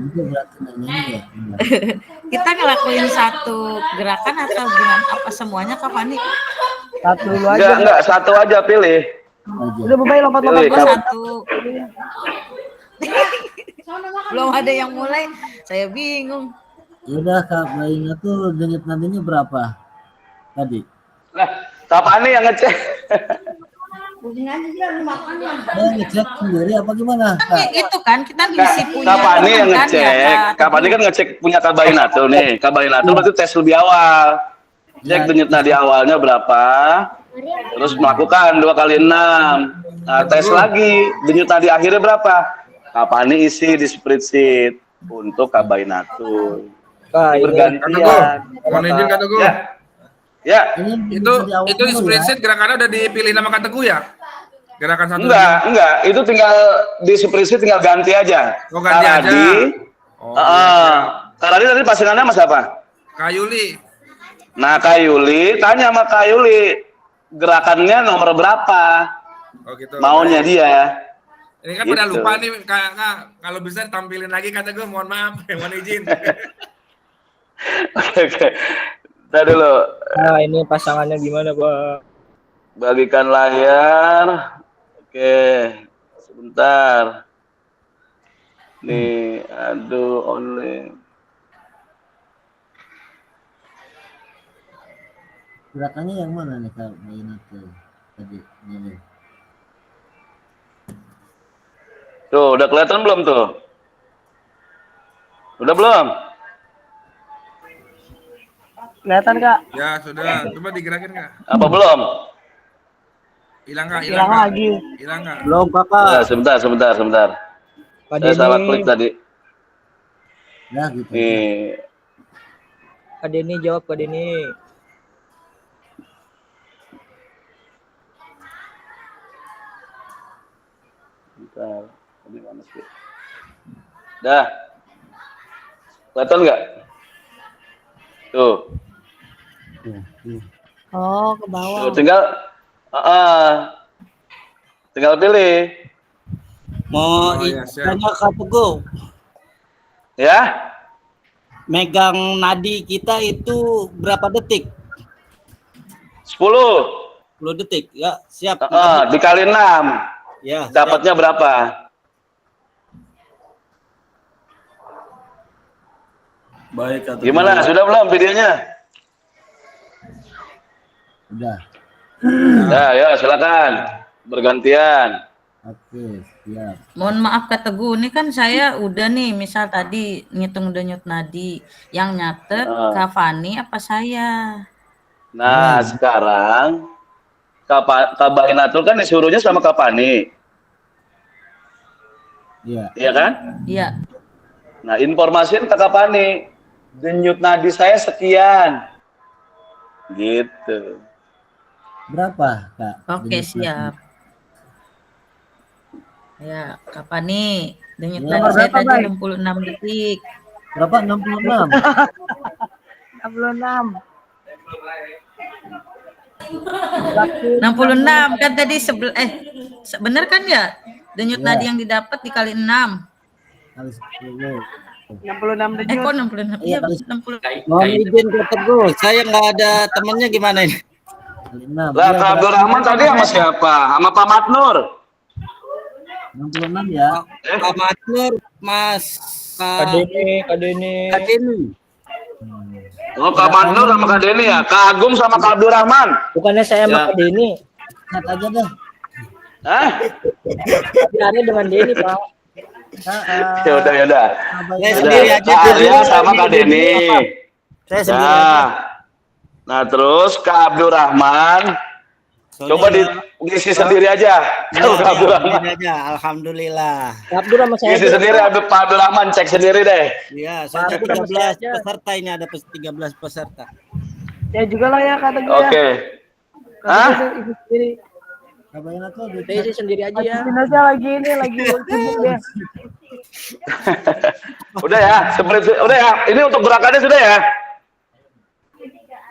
juga berarti nanya ya. Kita ngelakuin satu gerakan atau gimana? Apa semuanya Kak Pani? Satu dulu aja. Enggak, satu aja pilih. Udah Bebay lompat-lompat Pilih, Gua Kak. satu. Belum ada yang mulai, saya bingung. Yaudah Kak Baina tuh denyut nadinya berapa tadi? Nah, kapan nih yang ngecek? Saya ngecek sendiri apa gimana Kan Kak? kayak gitu kan, kita ngisi punya Kapan nih yang teman kan, ya, ngecek? Kak Kapan nih Teguh? kan ngecek punya Kak Bainatul nih. Kak Bainatul berarti tes lebih awal. Cek Ya, denyut nadi awalnya berapa, terus melakukan 2 kali 6. Nah, tes lagi denyut nadi akhirnya berapa. Kapan nih isi di spreadsheet untuk Kak Bainatul. Kak, ini Bergantian. Mohon izin Kak Teguh. Ya. Ya. ini Itu di awal di dulu ya. spreadsheet gerakannya udah dipilih nama Kak Teguh ya? Gerakan satu. Enggak. Itu tinggal di spreadsheet tinggal ganti aja. Oh, ganti aja. Oh, Kak Radi tadi pasangannya sama siapa? Kak Yuli. Nah, Kak Yuli, tanya sama Kak Yuli, gerakannya nomor berapa? Oh gitu. Maunya dia. Ini kan Gitu. pada lupa nih Kak. Kalau bisa tampilin lagi Kak Teguh, mohon maaf, mohon izin. Oke. Tadi dulu. Nah, ini pasangannya gimana, Pak? Bagikan layar. Oke. Sebentar. Nih, aduh, only. Gerakannya yang mana nih Kak Baina tuh tadi? Ini. Tuh, udah kelihatan belum tuh? Udah belum? Kelihatan, Kak. Ya sudah, coba digerakin Kak. Apa belum? Hilang Kak, Hilang Kak. lagi. Hilang Kak. Belum Kakak. Ya, sebentar. Pak Saya salah klik tadi. Ya gitu. Nih, Kak Denny jawab, Kak Denny. bentar. Tadi mana sih? Dah. Kelihatan nggak? Tuh. Oh, ke bawah. Tuh, tinggal pilih. Mau Oh, iya, siap. tanya Kak Teguh, Ya. megang nadi kita itu berapa detik? 10. 10 detik. Ya, siap. Dikali 6. Ya, siap. Dapatnya berapa? Baik, Kak Teguh. Gimana? Sudah belum videonya? Udah. Ya, silakan. Bergantian. Oke, siap. Mohon maaf Kak Teguh, ini kan saya udah nih, misal tadi ngitung denyut nadi, yang nyatet Kak Fani apa saya? Nah, sekarang Kak Bainatul kan disuruhnya sama Kak Fani. Iya. Iya kan? Iya. Nah, informasiin ke Kak Fani. Denyut nadi saya sekian. Gitu. Berapa Kak? Oke, denyut nadi? siap. Ya, Kak Fani, denyut Ya, nadi saya berapa, tadi Bay? 66 detik. Berapa? 66. 66. 66 kan tadi bener kan ya? Denyut Iya. nadi yang didapat dikali 6. Kali 10. 66 Kok denyut. 66? Iya, Iya, kali 60. Mohon izin Kak Teguh, saya nggak ada temennya gimana ini? Kali 6. Lah, Kak Abdurrahman tadi sama siapa? Sama Pak Matnur. 66 ya. Pak Matnur, Mas Kak Denny, Kak Denny. Kak Denny. Oh, Kak Matnur sama Kak Denny ya? Kak Agung sama Kak Abdurrahman. Bukannya saya sama Ya. Kak Denny. Chat aja deh. Hah? Cari dengan Denny, Pak. Ya udah. Saya sendiri aja. Kak Arya sama Kak Denny. Saya sendiri aja. Nah, terus Kak Abdurrahman. Coba diisi sendiri aja. Kak Abdurrahman. Sendiri aja, alhamdulillah. Abdur sama saya. Isi sendiri, Pak Abdurrahman, cek sendiri deh. Iya, saya ada 13 peserta, ini ada 13 peserta. Ya juga lah ya kata gue. Oke. Hah? Isi sendiri. Kak Bainatul di Isi sendiri aja ya. Aja lagi ini lagi sibuk deh. Udah ya, udah ya. Ini untuk gerakannya sudah ya.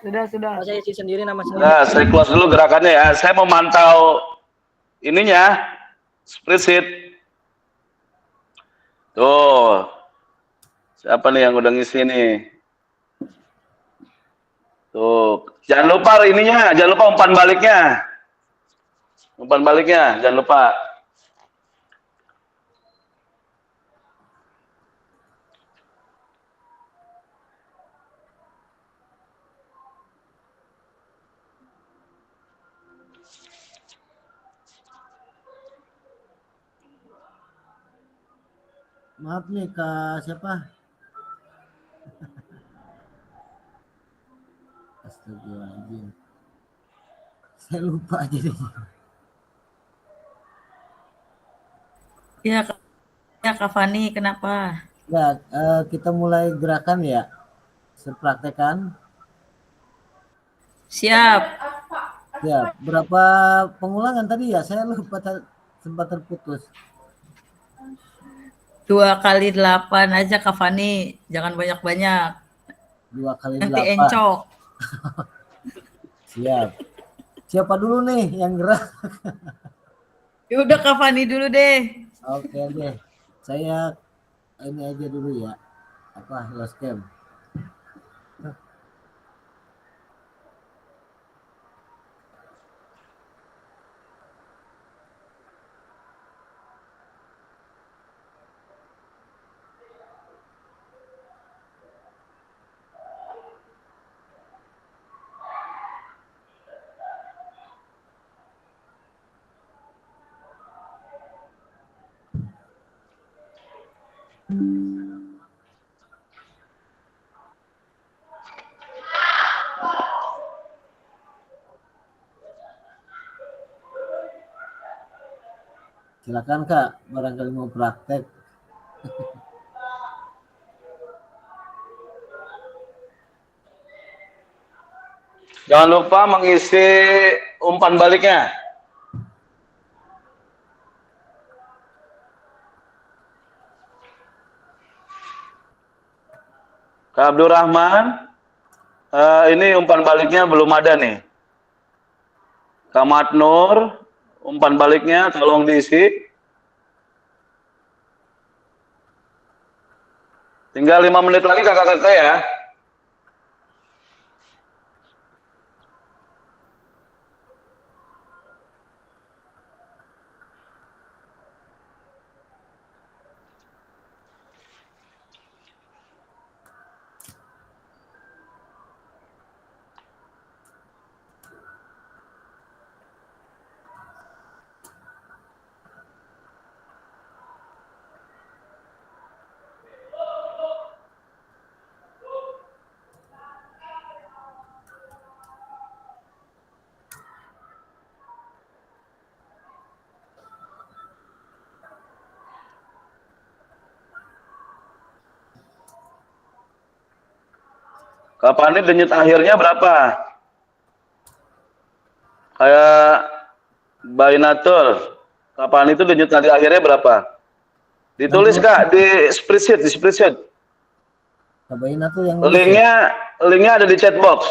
Sudah. Saya isi sendiri nama sendiri. Nah, saya close dulu gerakannya ya. Saya mau mantau ininya, spreadsheet. Tuh. Siapa nih yang udah ngisi nih? Tuh, jangan lupa ininya, jangan lupa umpan baliknya. Umpan baliknya, jangan lupa. Maaf nih Kak siapa? Astagfirullahaladzim. Saya lupa jadi. Ya, Kak Fani, kenapa? Ya, kita mulai gerakan ya. Praktekan. Siap. Ya, berapa pengulangan tadi ya? Saya lupa sempat terputus. 2 kali 8 aja Kak Fani, jangan banyak-banyak. 2 kali 8. Nanti encok. Siap. Siapa dulu nih yang gerak? Ya udah Kak Fani dulu deh. Oke deh. Saya ini aja dulu ya. Apa lost cam. Silakan Kak, barangkali mau praktek. Jangan lupa mengisi umpan baliknya. Kak Abdurrahman, ini umpan baliknya belum ada nih. Kak Matnur, umpan baliknya tolong diisi. Tinggal 5 menit lagi kakak-kakak ya. Kapan ini denyut akhirnya berapa? Kayak Bainatur. Kapan itu denyut nadi akhirnya berapa? Ditulis Kak di spreadsheet, di spreadsheet. Bainatur yang Linknya ada di chat box.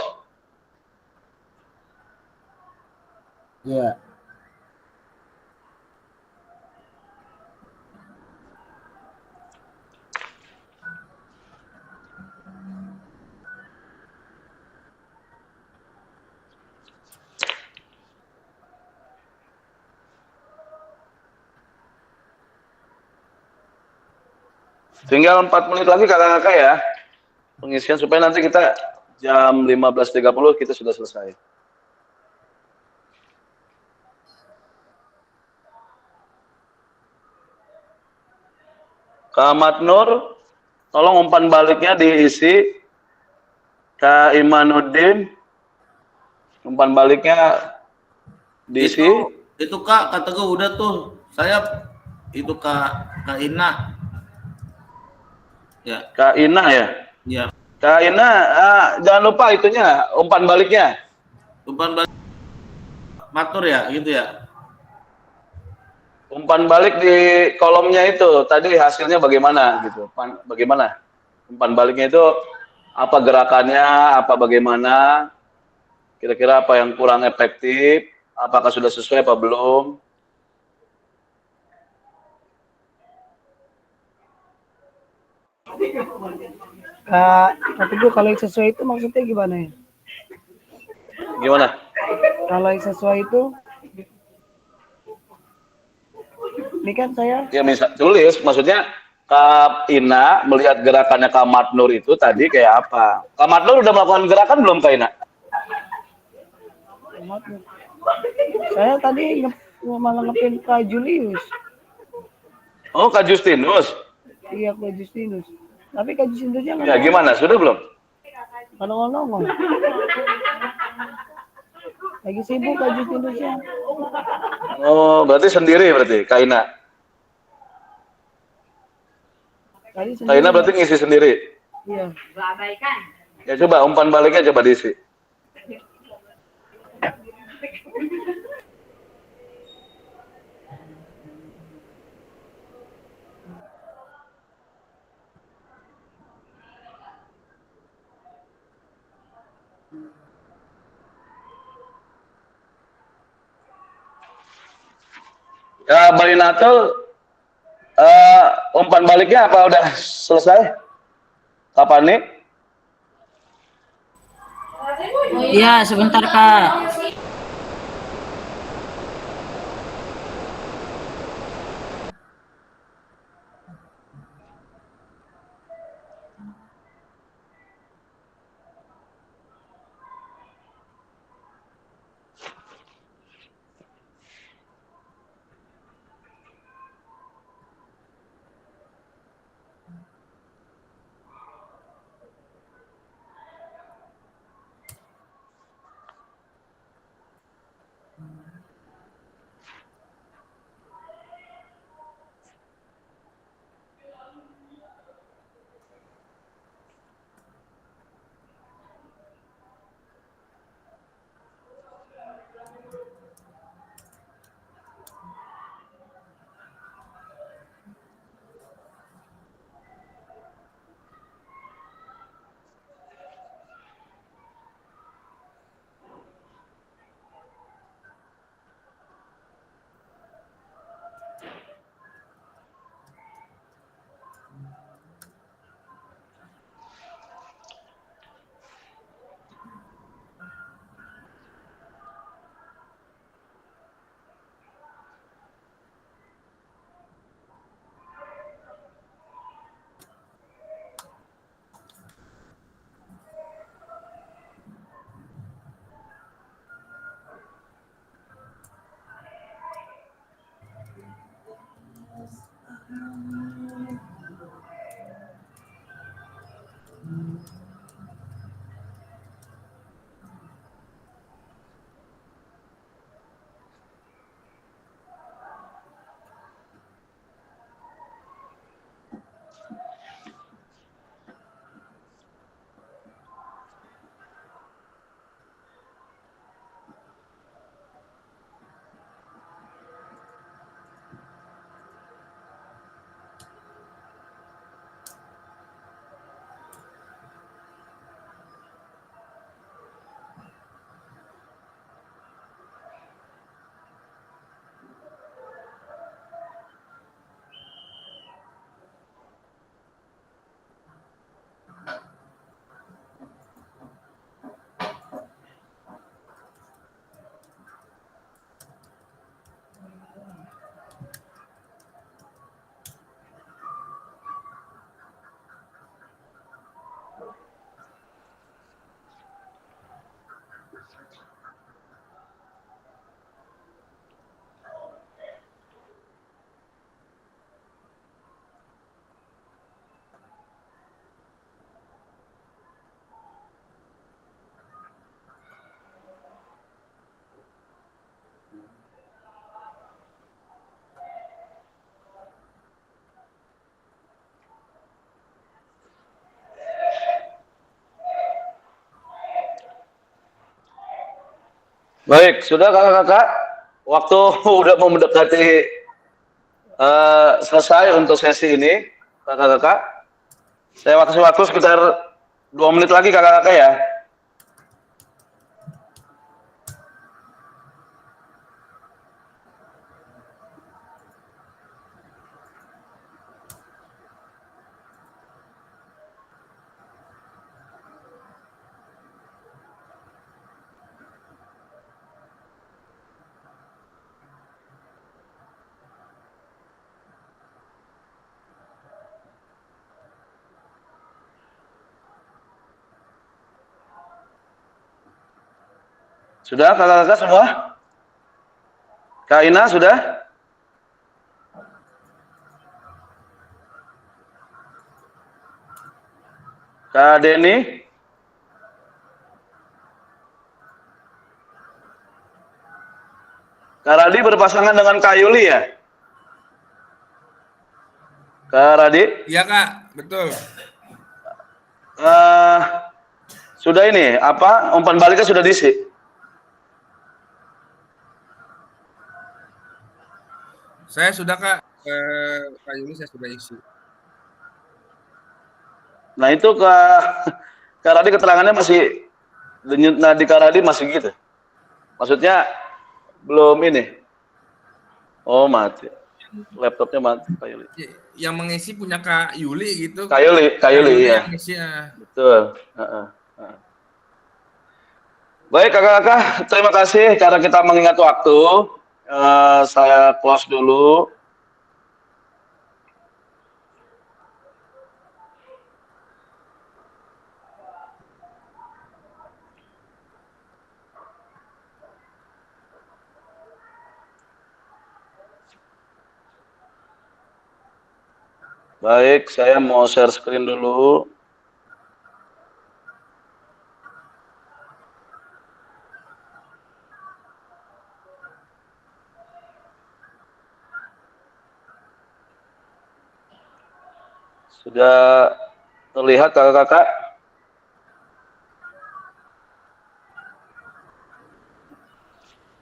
Ya. Tinggal 4 menit lagi kakak-kakak ya. Pengisian supaya nanti kita jam 15.30 kita sudah selesai. Kak Matnur, tolong umpan baliknya diisi. Kak Imanuddin, umpan baliknya diisi. Itu Kak, kata gue udah tuh. Saya itu Kak Ina. Ya. Kak Ina ya? Ya. Kak Ina, jangan lupa itunya, umpan baliknya. Umpan balik Matur ya, gitu ya. Umpan balik di kolomnya itu, tadi hasilnya bagaimana gitu. Bagaimana? Umpan baliknya itu apa gerakannya, apa bagaimana? Kira-kira apa yang kurang efektif? Apakah sudah sesuai apa belum? Kata gue kalau yang sesuai itu maksudnya gimana ya? Gimana? Kalau yang sesuai itu, ini kan saya Ya bisa tulis, maksudnya Kak Ina melihat gerakannya Kak Matnur itu tadi kayak apa? Kak Matnur udah melakukan gerakan belum Kak Ina? saya tadi malah ngepin Kak Julius. Oh, Kak Justinus. Iya, Kak Justinus. Tapi Kak Justinusnya Ya gimana? Sudah belum? nggak nongol. Lagi sibuk Kak Justinusnya. Oh, berarti sendiri berarti Kak Ina. Tadi Kak Ina sendiri. berarti ngisi sendiri. Iya. Ya coba umpan baliknya coba diisi. Ya, Bang Inatul, umpan baliknya apa udah selesai? Kapan nih? Iya, sebentar Kak. Baik, sudah kakak-kakak. Waktu udah mau mendekati selesai untuk sesi ini, kakak-kakak. Saya kasih waktu sekitar 2 menit lagi kakak-kakak ya. Sudah kakak-kakak semua? Kak Ina sudah? Kak Denny? Kak Radi berpasangan dengan Kak Yuli ya? Kak Radi? Iya Kak, betul. Sudah ini, apa, umpan baliknya sudah diisi? Saya sudah Kak, Kak Yuli saya sudah isi. Nah itu Kak Radi keterangannya masih, denyut nadi Kak Radi masih gitu? Maksudnya belum ini? Oh mati, laptopnya mati Kak Yuli. Yang mengisi punya Kak Yuli gitu. Kak Yuli ya. Yang ngisi, Betul. Baik kakak-kakak, terima kasih karena kita mengingat waktu. Saya close dulu. Baik, saya mau share screen dulu. Sudah terlihat kakak-kakak?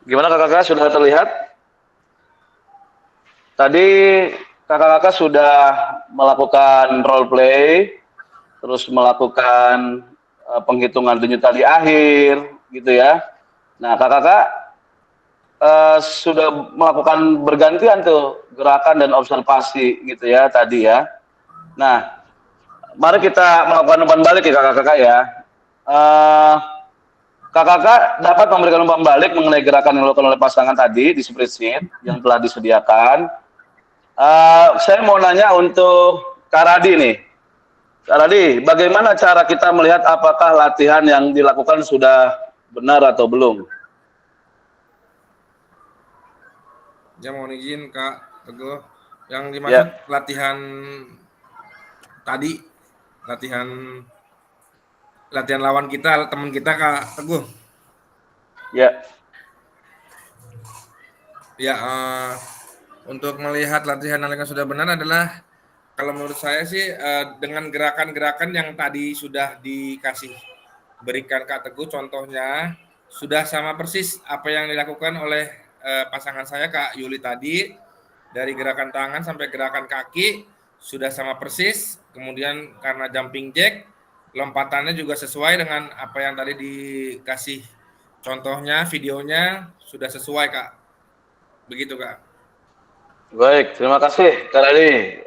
Gimana kakak-kakak, sudah terlihat? Tadi kakak-kakak sudah melakukan role play, terus melakukan penghitungan denyut nadi akhir, gitu ya. Nah kakak-kakak sudah melakukan bergantian tuh gerakan dan observasi, gitu ya tadi ya. Nah, mari kita melakukan umpan balik ya kakak-kakak ya. Kakak-kakak dapat memberikan umpan balik mengenai gerakan yang dilakukan oleh pasangan tadi di spreadsheet yang telah disediakan. Saya mau nanya untuk Kak Radi nih. Kak Radi, bagaimana cara kita melihat apakah latihan yang dilakukan sudah benar atau belum? Ya mohon izin Kak Teguh. Yang dimaksud latihan tadi, latihan lawan kita, teman kita Kak Teguh. Ya. Ya, untuk melihat latihan yang sudah benar adalah kalau menurut saya sih dengan gerakan-gerakan yang tadi sudah dikasih berikan Kak Teguh contohnya sudah sama persis apa yang dilakukan oleh pasangan saya Kak Yuli tadi, dari gerakan tangan sampai gerakan kaki sudah sama persis. Kemudian karena jumping jack, lompatannya juga sesuai dengan apa yang tadi dikasih contohnya, videonya sudah sesuai Kak. Begitu Kak. Baik, terima kasih Kak Radi.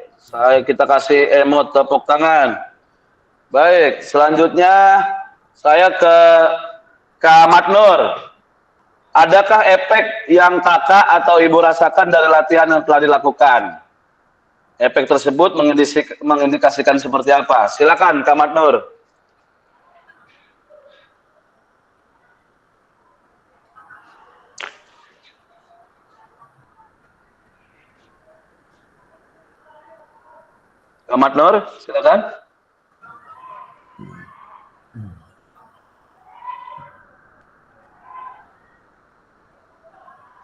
Kita kasih emot tepuk tangan. Baik, selanjutnya saya ke Kak Matnur. Adakah efek yang kakak atau ibu rasakan dari latihan yang telah dilakukan? Efek tersebut mengindikasikan seperti apa? Silakan Kak Matnur. Kak Matnur, silakan.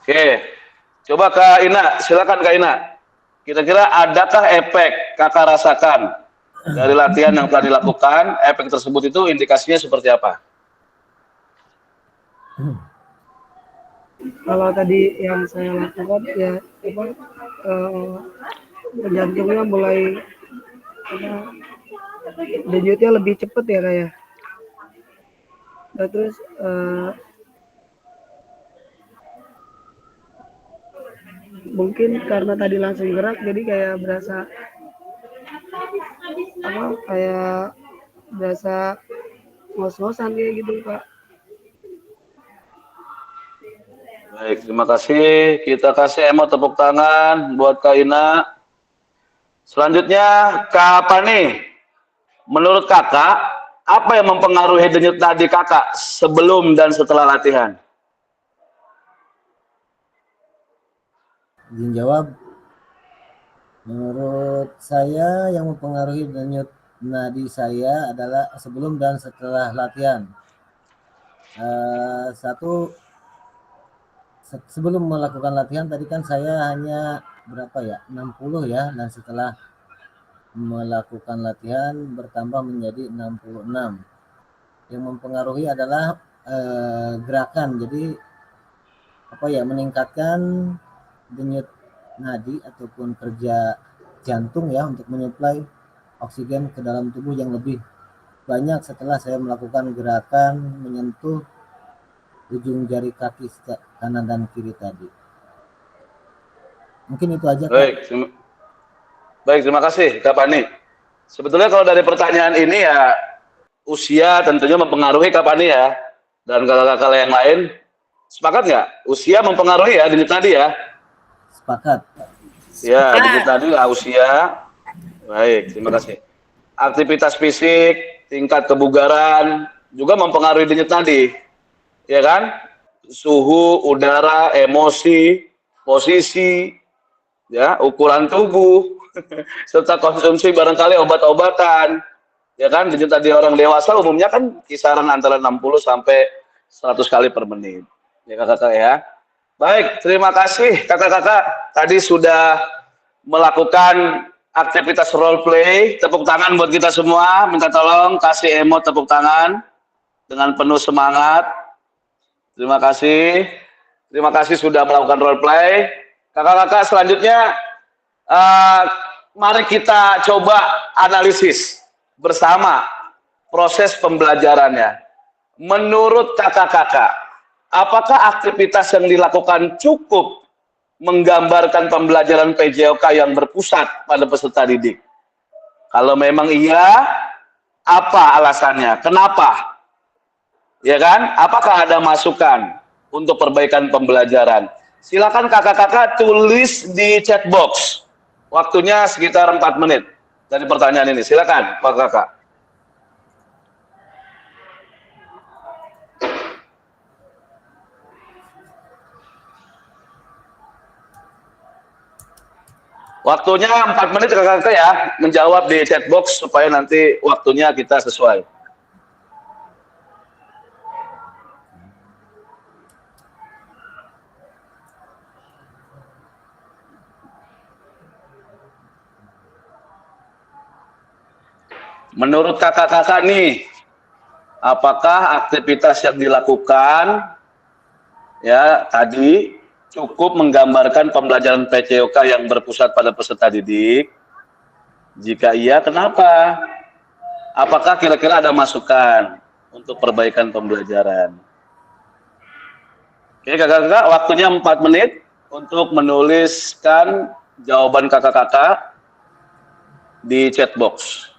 Oke, coba Kak Ina, silakan Kak Ina. Kira-kira adakah efek kakak rasakan dari latihan yang telah dilakukan? Efek tersebut itu indikasinya seperti apa? Kalau tadi yang saya lakukan ya jantungnya mulai denyutnya lebih cepat ya kayak. Nah, terus mungkin karena tadi langsung gerak jadi kayak berasa ngos-ngosan kayak gitu Pak. Baik, terima kasih. Kita kasih emot tepuk tangan buat Kak Ina. Selanjutnya Kak Pani. Menurut kakak, apa yang mempengaruhi denyut nadi kakak sebelum dan setelah latihan? Izin jawab. Menurut saya yang mempengaruhi denyut nadi saya adalah sebelum dan setelah latihan. Sebelum melakukan latihan tadi kan saya hanya berapa ya, 60 ya, dan setelah melakukan latihan bertambah menjadi 66. Yang mempengaruhi adalah gerakan, jadi meningkatkan denyut nadi ataupun kerja jantung ya, untuk menyuplai oksigen ke dalam tubuh yang lebih banyak setelah saya melakukan gerakan menyentuh ujung jari kaki kanan dan kiri tadi. Mungkin itu aja, Kak. Baik, terima kasih Kak Fani. Sebetulnya kalau dari pertanyaan ini ya, usia tentunya mempengaruhi Kak Fani ya, dan kakak-kakak yang lain. Sepakat nggak? Usia mempengaruhi ya denyut nadi ya? Sepakat. Ya, denyut nadi lah usia. Baik, terima kasih. Aktivitas fisik, tingkat kebugaran juga mempengaruhi denyut nadi, ya kan? Suhu, udara, emosi, posisi, ya, ukuran tubuh, serta konsumsi barangkali obat-obatan, ya kan? Denyut nadi orang dewasa umumnya kan kisaran antara 60 sampai 100 kali per menit, ya kakak-kakak ya. Baik, terima kasih kakak-kakak tadi sudah melakukan aktivitas role play. Tepuk tangan buat kita semua. Minta tolong kasih emot tepuk tangan dengan penuh semangat. Terima kasih. Terima kasih sudah melakukan role play. Kakak-kakak selanjutnya mari kita coba analisis bersama proses pembelajarannya. Menurut kakak-kakak, apakah aktivitas yang dilakukan cukup menggambarkan pembelajaran PJOK yang berpusat pada peserta didik? Kalau memang iya, apa alasannya? Kenapa? Ya kan? Apakah ada masukan untuk perbaikan pembelajaran? Silakan kakak-kakak tulis di chat box. Waktunya sekitar 4 menit dari pertanyaan ini. Silakan, kakak-kakak. Waktunya 4 menit kakak-kakak ya, menjawab di chat box supaya nanti waktunya kita sesuai. Menurut kakak-kakak nih, apakah aktivitas yang dilakukan ya tadi cukup menggambarkan pembelajaran PJOK yang berpusat pada peserta didik? Jika iya, kenapa? Apakah kira-kira ada masukan untuk perbaikan pembelajaran? Oke, kakak-kakak, waktunya 4 menit untuk menuliskan jawaban kakak-kakak di chat box.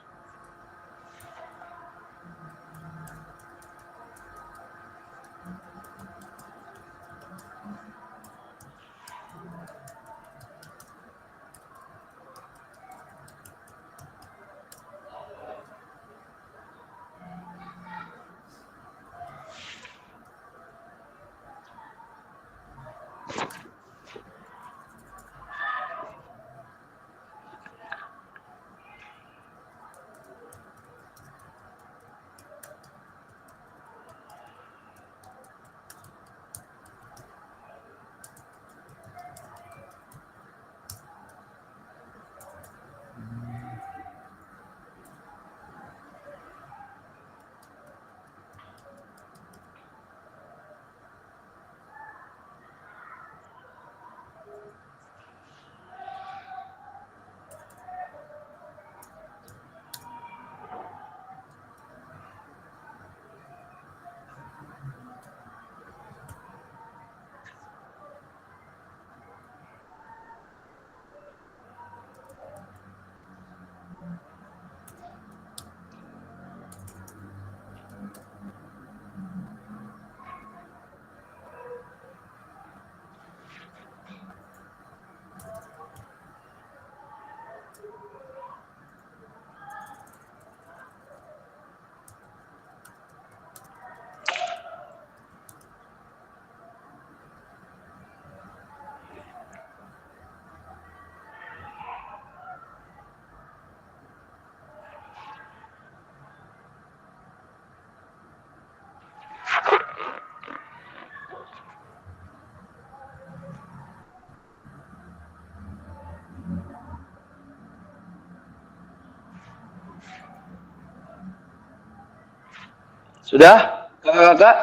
Sudah, kakak-kakak?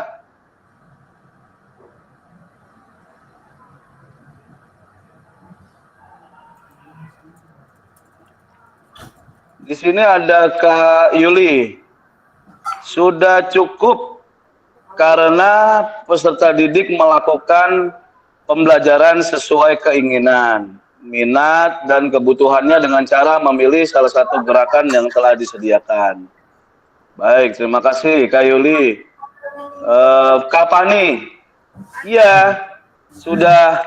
Di sini ada Kak Yuli. Sudah cukup karena peserta didik melakukan pembelajaran sesuai keinginan, minat, dan kebutuhannya dengan cara memilih salah satu gerakan yang telah disediakan. Baik, terima kasih Kak Yuli. Kak Pani, iya, sudah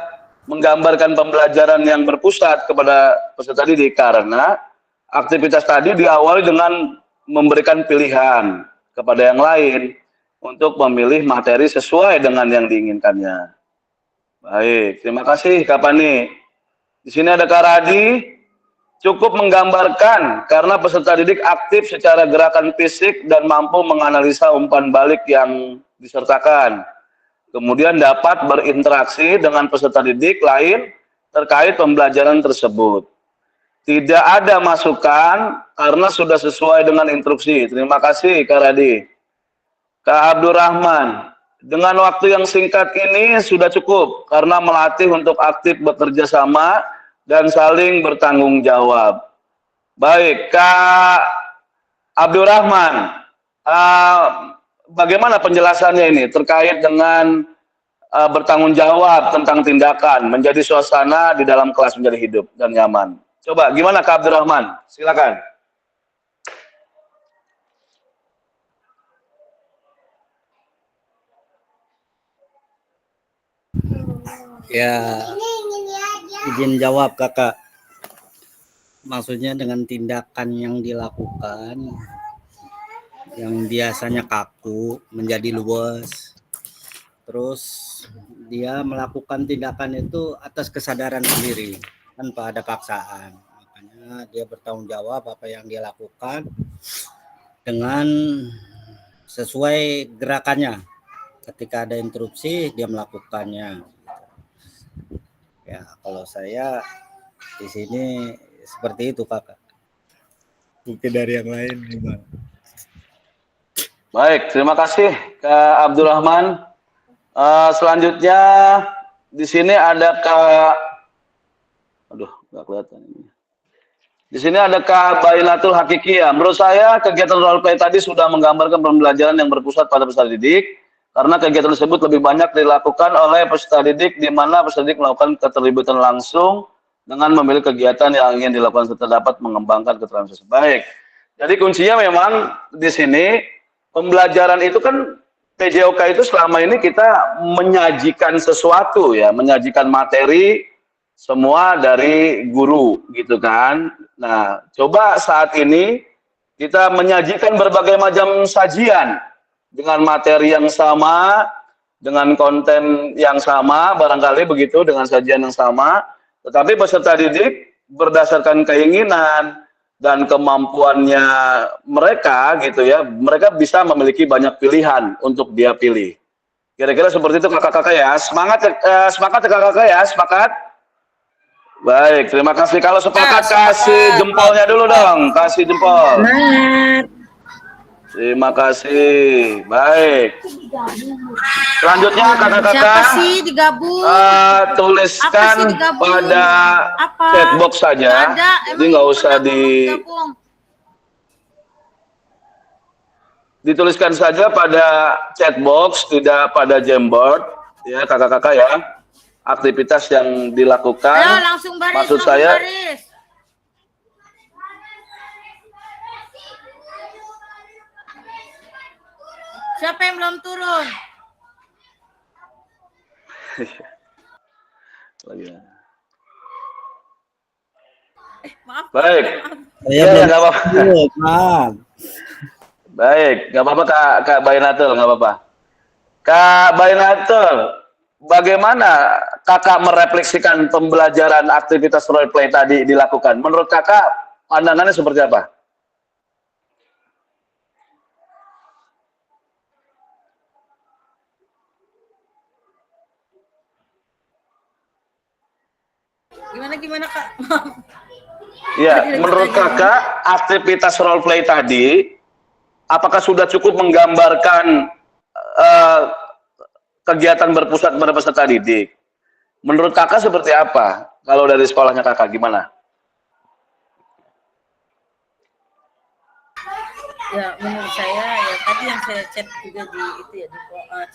menggambarkan pembelajaran yang berpusat kepada peserta didik karena aktivitas tadi diawali dengan memberikan pilihan kepada yang lain untuk memilih materi sesuai dengan yang diinginkannya. Baik, terima kasih Kak Pani. Di sini ada Kak Radi, cukup menggambarkan karena peserta didik aktif secara gerakan fisik dan mampu menganalisa umpan balik yang disertakan. Kemudian dapat berinteraksi dengan peserta didik lain terkait pembelajaran tersebut. Tidak ada masukan karena sudah sesuai dengan instruksi. Terima kasih Kak Radi. Kak Abdurrahman, dengan waktu yang singkat ini sudah cukup karena melatih untuk aktif bekerja sama dan saling bertanggung jawab. Baik, Kak Abdurrahman, bagaimana penjelasannya ini terkait dengan bertanggung jawab tentang tindakan, menjadi suasana di dalam kelas menjadi hidup dan nyaman. Coba gimana Kak Abdurrahman? Silakan. Ya, izin jawab kakak. Maksudnya dengan tindakan yang dilakukan, yang biasanya kaku menjadi luwes. Terus dia melakukan tindakan itu atas kesadaran sendiri, tanpa ada paksaan. Makanya dia bertanggung jawab apa yang dia lakukan dengan sesuai gerakannya. Ketika ada interupsi, dia melakukannya. Ya, kalau saya di sini seperti itu kakak. Mungkin dari yang lain gimana? Baik, terima kasih Kak Abdurrahman. Selanjutnya di sini ada Kak, aduh nggak kelihatan ini. Di sini ada Kak Bainatul Hakikiyah. Menurut saya kegiatan role play tadi sudah menggambarkan pembelajaran yang berpusat pada peserta didik. Karena kegiatan tersebut lebih banyak dilakukan oleh peserta didik, di mana peserta didik melakukan keterlibatan langsung dengan memilih kegiatan yang ingin dilakukan serta dapat mengembangkan keterampilan tersebut. Baik. Jadi kuncinya memang di sini pembelajaran itu kan PJOK itu selama ini kita menyajikan sesuatu ya, menyajikan materi semua dari guru gitu kan. Nah, coba saat ini kita menyajikan berbagai macam sajian dengan materi yang sama, dengan konten yang sama, barangkali begitu, dengan sajian yang sama, tetapi peserta didik berdasarkan keinginan dan kemampuannya mereka gitu ya, mereka bisa memiliki banyak pilihan untuk dia pilih. Kira-kira seperti itu kakak-kakak ya. Semangat semangat kakak-kakak ya, sepakat? Baik, terima kasih. Kalau sepakat kasih jempolnya dulu dong, kasih jempol. Semangat. Terima kasih. Baik. Selanjutnya kakak-kakak Siapa sih digabung? tuliskan pada chatbox saja. Jadi nggak usah dituliskan saja pada chatbox, tidak pada Jamboard. Ya kakak-kakak ya. Aktivitas yang dilakukan. Ayo, langsung baris, maksud langsung saya. Baris. Siapa yang belum turun? Maaf. Baik. Saya nggak apa-apa. Maaf. Baik, nggak apa-apa Kak Bainatul, nggak apa-apa. Kak Bainatul, bagaimana kakak merefleksikan pembelajaran aktivitas role play tadi dilakukan? Menurut kakak, pandangannya seperti apa? Gimana Kak? Ya, menurut kakak aktivitas role play tadi apakah sudah cukup menggambarkan kegiatan berpusat pada peserta didik? Menurut kakak seperti apa? Kalau dari sekolahnya kakak gimana? Ya, menurut saya ya tadi yang saya chat juga di itu ya di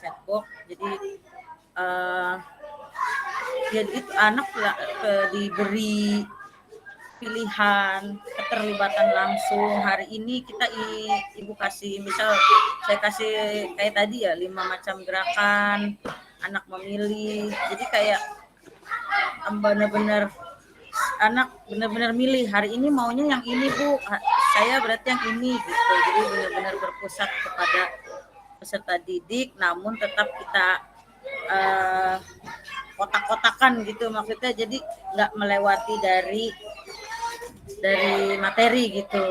chatbox. Jadi ya itu anak diberi pilihan keterlibatan langsung. Hari ini kita ibu kasih misal saya kasih kayak tadi ya 5 macam gerakan, anak memilih. Jadi kayak benar-benar anak benar-benar milih, hari ini maunya yang ini Bu, saya berarti yang ini gitu. Jadi benar-benar berpusat kepada peserta didik, namun tetap kita kotak-kotakan gitu maksudnya, jadi nggak melewati dari materi gitu.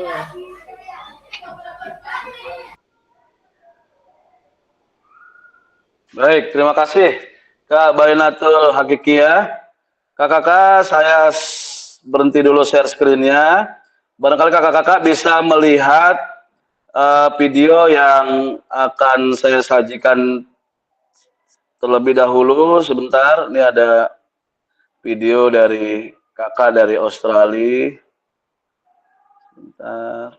Baik, terima kasih Kak Bainatul Hakikiyah. Kakak-kakak, saya berhenti dulu share screen-nya. Barangkali kakak-kakak bisa melihat video yang akan saya sajikan terlebih dahulu. Sebentar, ini ada video dari kakak dari Australia. Sebentar.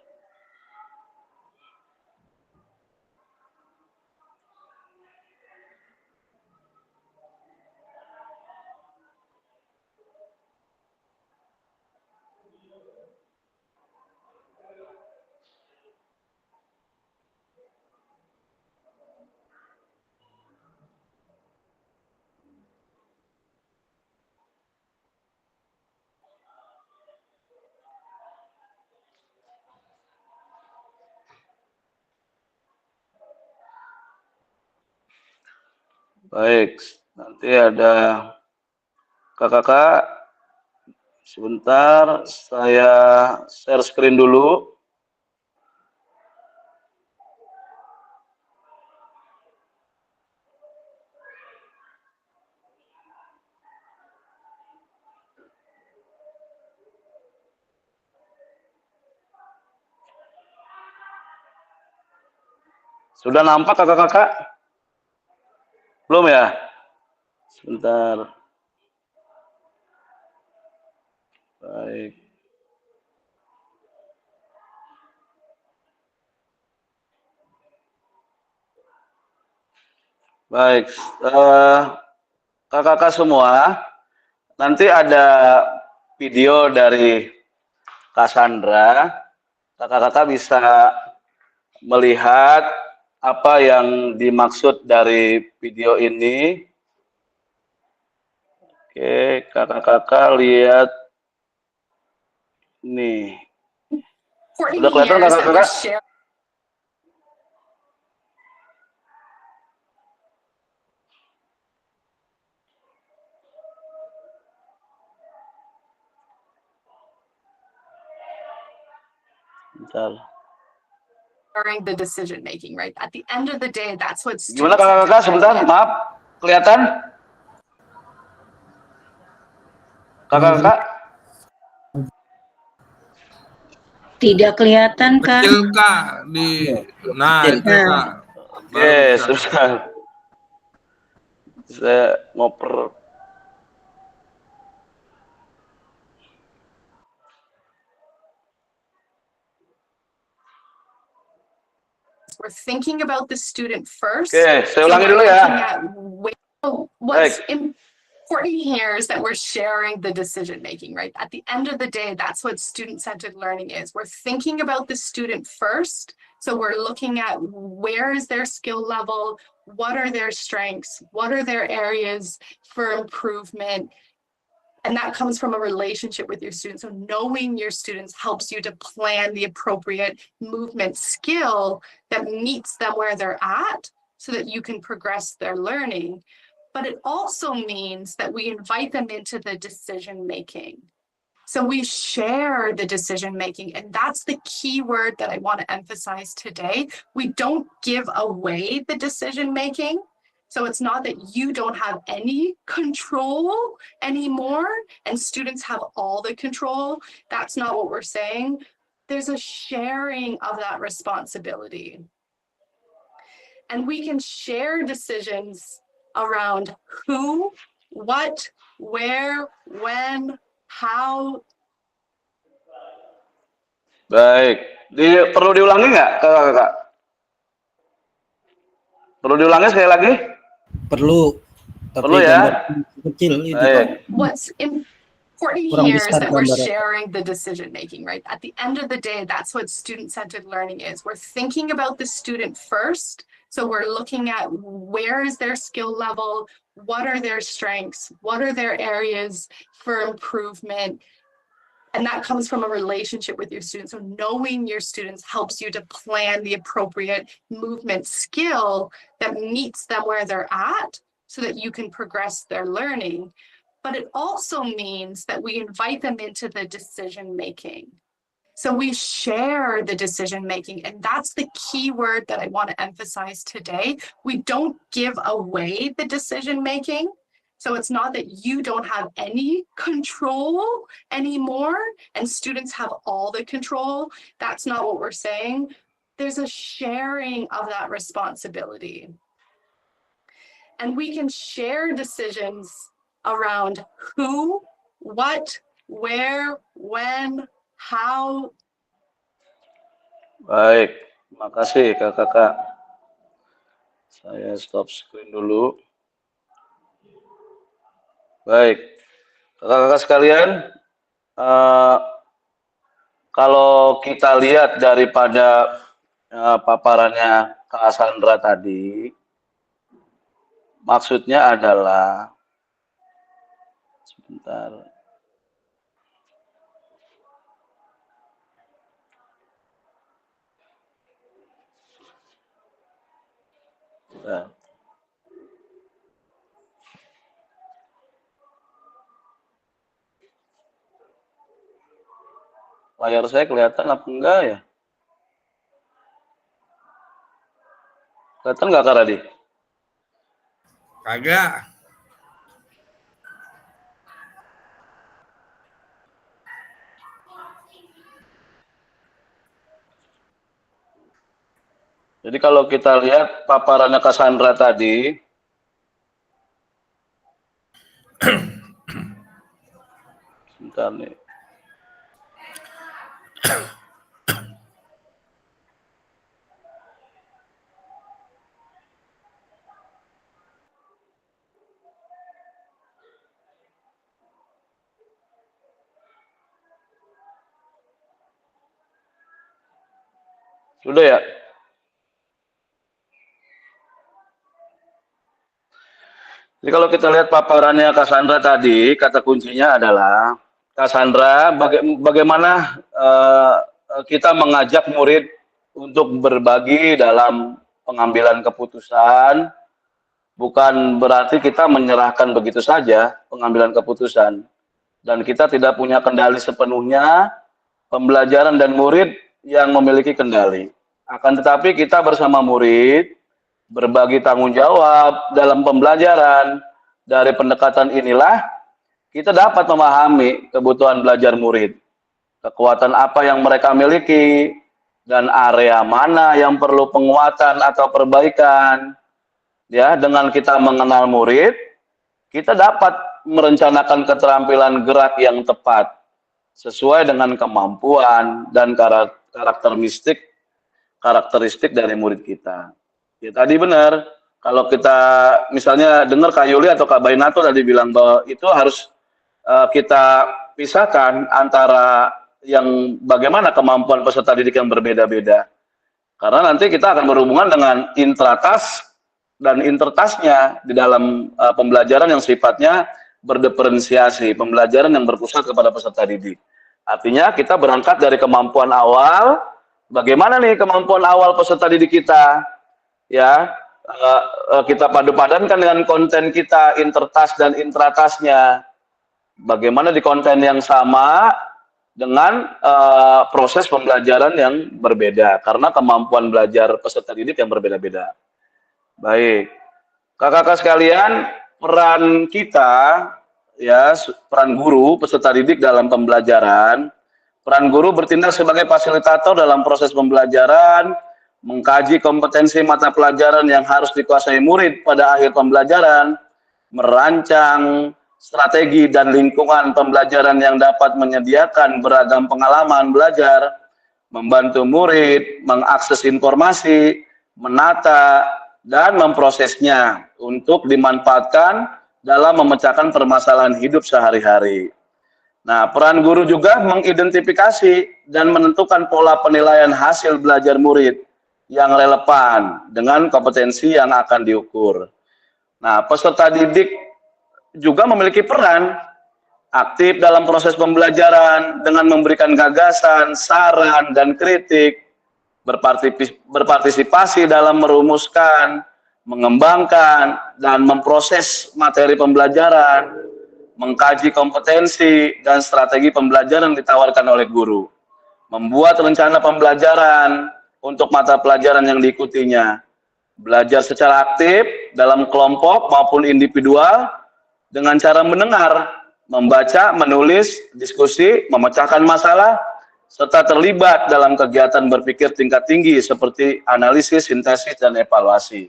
Baik, nanti ada kakak-kakak. Sebentar, saya share screen dulu. Sudah nampak kakak-kakak? Belum ya? Sebentar. Baik. Baik, kakak-kakak semua, nanti ada video dari Cassandra. Kakak-kakak bisa melihat apa yang dimaksud dari video ini. Oke, kakak-kakak lihat nih. Sudah kelihatan kakak-kakak? Bentar. During the decision making, right? At the end of the day, that's what Gimana kakak-kakak? Sebentar, maaf. Kelihatan? Kakak-kakak? Tidak kelihatan, Kak. Kecil Kak di itu Kak. Oke, sebentar. Saya ngoper. We're thinking about the student first. Oke, saya ulangi dulu ya. What's important here is that we're sharing the decision making, right? At the end of the day, that's what student-centered learning is. We're thinking about the student first. So we're looking at where is their skill level, what are their strengths, what are their areas for improvement. And that comes from a relationship with your students. So knowing your students helps you to plan the appropriate movement skill that meets them where they're at so that you can progress their learning. But it also means that we invite them into the decision making. So we share the decision making, and that's the key word that I want to emphasize today. We don't give away the decision making. So it's not that you don't have any control anymore and students have all the control. That's not what we're saying. there's a sharing of that responsibility. And we can share decisions around who, what, where, when, how. Baik, perlu diulangi nggak, Kakak? Perlu diulangi sekali lagi? Perlu. Tapi Perlu ya. Kecil itu. What's important Kurang here is besar that we're gambarnya. sharing the decision making, right? At the end of the day, that's what student-centered learning is. We're thinking about the student first. So we're looking at where is their skill level, what are their strengths, what are their areas for improvement. And that comes from a relationship with your students. So knowing your students helps you to plan the appropriate movement skill that meets them where they're at so that you can progress their learning. But it also means that we invite them into the decision making. So we share the decision making, and that's the key word that I want to emphasize today. We don't give away the decision making. So it's not that you don't have any control anymore and students have all the control. That's not what we're saying. There's a sharing of that responsibility. And we can share decisions around who, what, where, when, how. Baik, terima kasih Kakak. Saya stop screen dulu. Baik, kakak-kakak sekalian, kalau kita lihat daripada paparannya Kak Sandra tadi, maksudnya adalah, sebentar. Nah. Layar saya kelihatan apa enggak ya? Kelihatan nggak Kak Radi? Kagak. Jadi kalau kita lihat paparannya Kak Sandra tadi, sebentar nih. Sudah ya? Jadi kalau kita lihat paparannya Kak Sandra tadi, kata kuncinya adalah Kak Sandra, bagaimana kita mengajak murid untuk berbagi dalam pengambilan keputusan, bukan berarti kita menyerahkan begitu saja pengambilan keputusan, dan kita tidak punya kendali sepenuhnya, pembelajaran dan murid yang memiliki kendali. Akan tetapi kita bersama murid berbagi tanggung jawab dalam pembelajaran. Dari pendekatan inilah kita dapat memahami kebutuhan belajar murid, kekuatan apa yang mereka miliki, dan area mana yang perlu penguatan atau perbaikan. Ya, dengan kita mengenal murid, kita dapat merencanakan keterampilan gerak yang tepat sesuai dengan kemampuan dan karakteristik dari murid kita. Ya tadi benar, kalau kita misalnya dengar Kak Yuli atau Kak Bainato tadi bilang bahwa itu harus kita pisahkan antara yang bagaimana kemampuan peserta didik yang berbeda-beda. Karena nanti kita akan berhubungan dengan intratas dan intertasnya di dalam pembelajaran yang sifatnya berdiferensiasi, pembelajaran yang berpusat kepada peserta didik. Artinya kita berangkat dari kemampuan awal, bagaimana nih kemampuan awal peserta didik kita, ya kita padu-padankan dengan konten kita, intertas dan intratasnya. Bagaimana di konten yang sama dengan proses pembelajaran yang berbeda, karena kemampuan belajar peserta didik yang berbeda-beda. Baik, kakak-kakak sekalian, peran kita, ya, peran guru peserta didik dalam pembelajaran, Peran guru bertindak sebagai fasilitator dalam proses pembelajaran, mengkaji kompetensi mata pelajaran yang harus dikuasai murid pada akhir pembelajaran, merancang strategi dan lingkungan pembelajaran yang dapat menyediakan beragam pengalaman belajar, membantu murid mengakses informasi, menata, dan memprosesnya untuk dimanfaatkan dalam memecahkan permasalahan hidup sehari-hari. Nah, peran guru juga mengidentifikasi dan menentukan pola penilaian hasil belajar murid yang relevan dengan kompetensi yang akan diukur. Nah, peserta didik juga memiliki peran aktif dalam proses pembelajaran dengan memberikan gagasan, saran, dan kritik, berpartisipasi dalam merumuskan, mengembangkan, dan memproses materi pembelajaran, mengkaji kompetensi dan strategi pembelajaran ditawarkan oleh guru, membuat rencana pembelajaran untuk mata pelajaran yang diikutinya, belajar secara aktif dalam kelompok maupun individual dengan cara mendengar, membaca, menulis, diskusi, memecahkan masalah, serta terlibat dalam kegiatan berpikir tingkat tinggi seperti analisis, sintesis, dan evaluasi.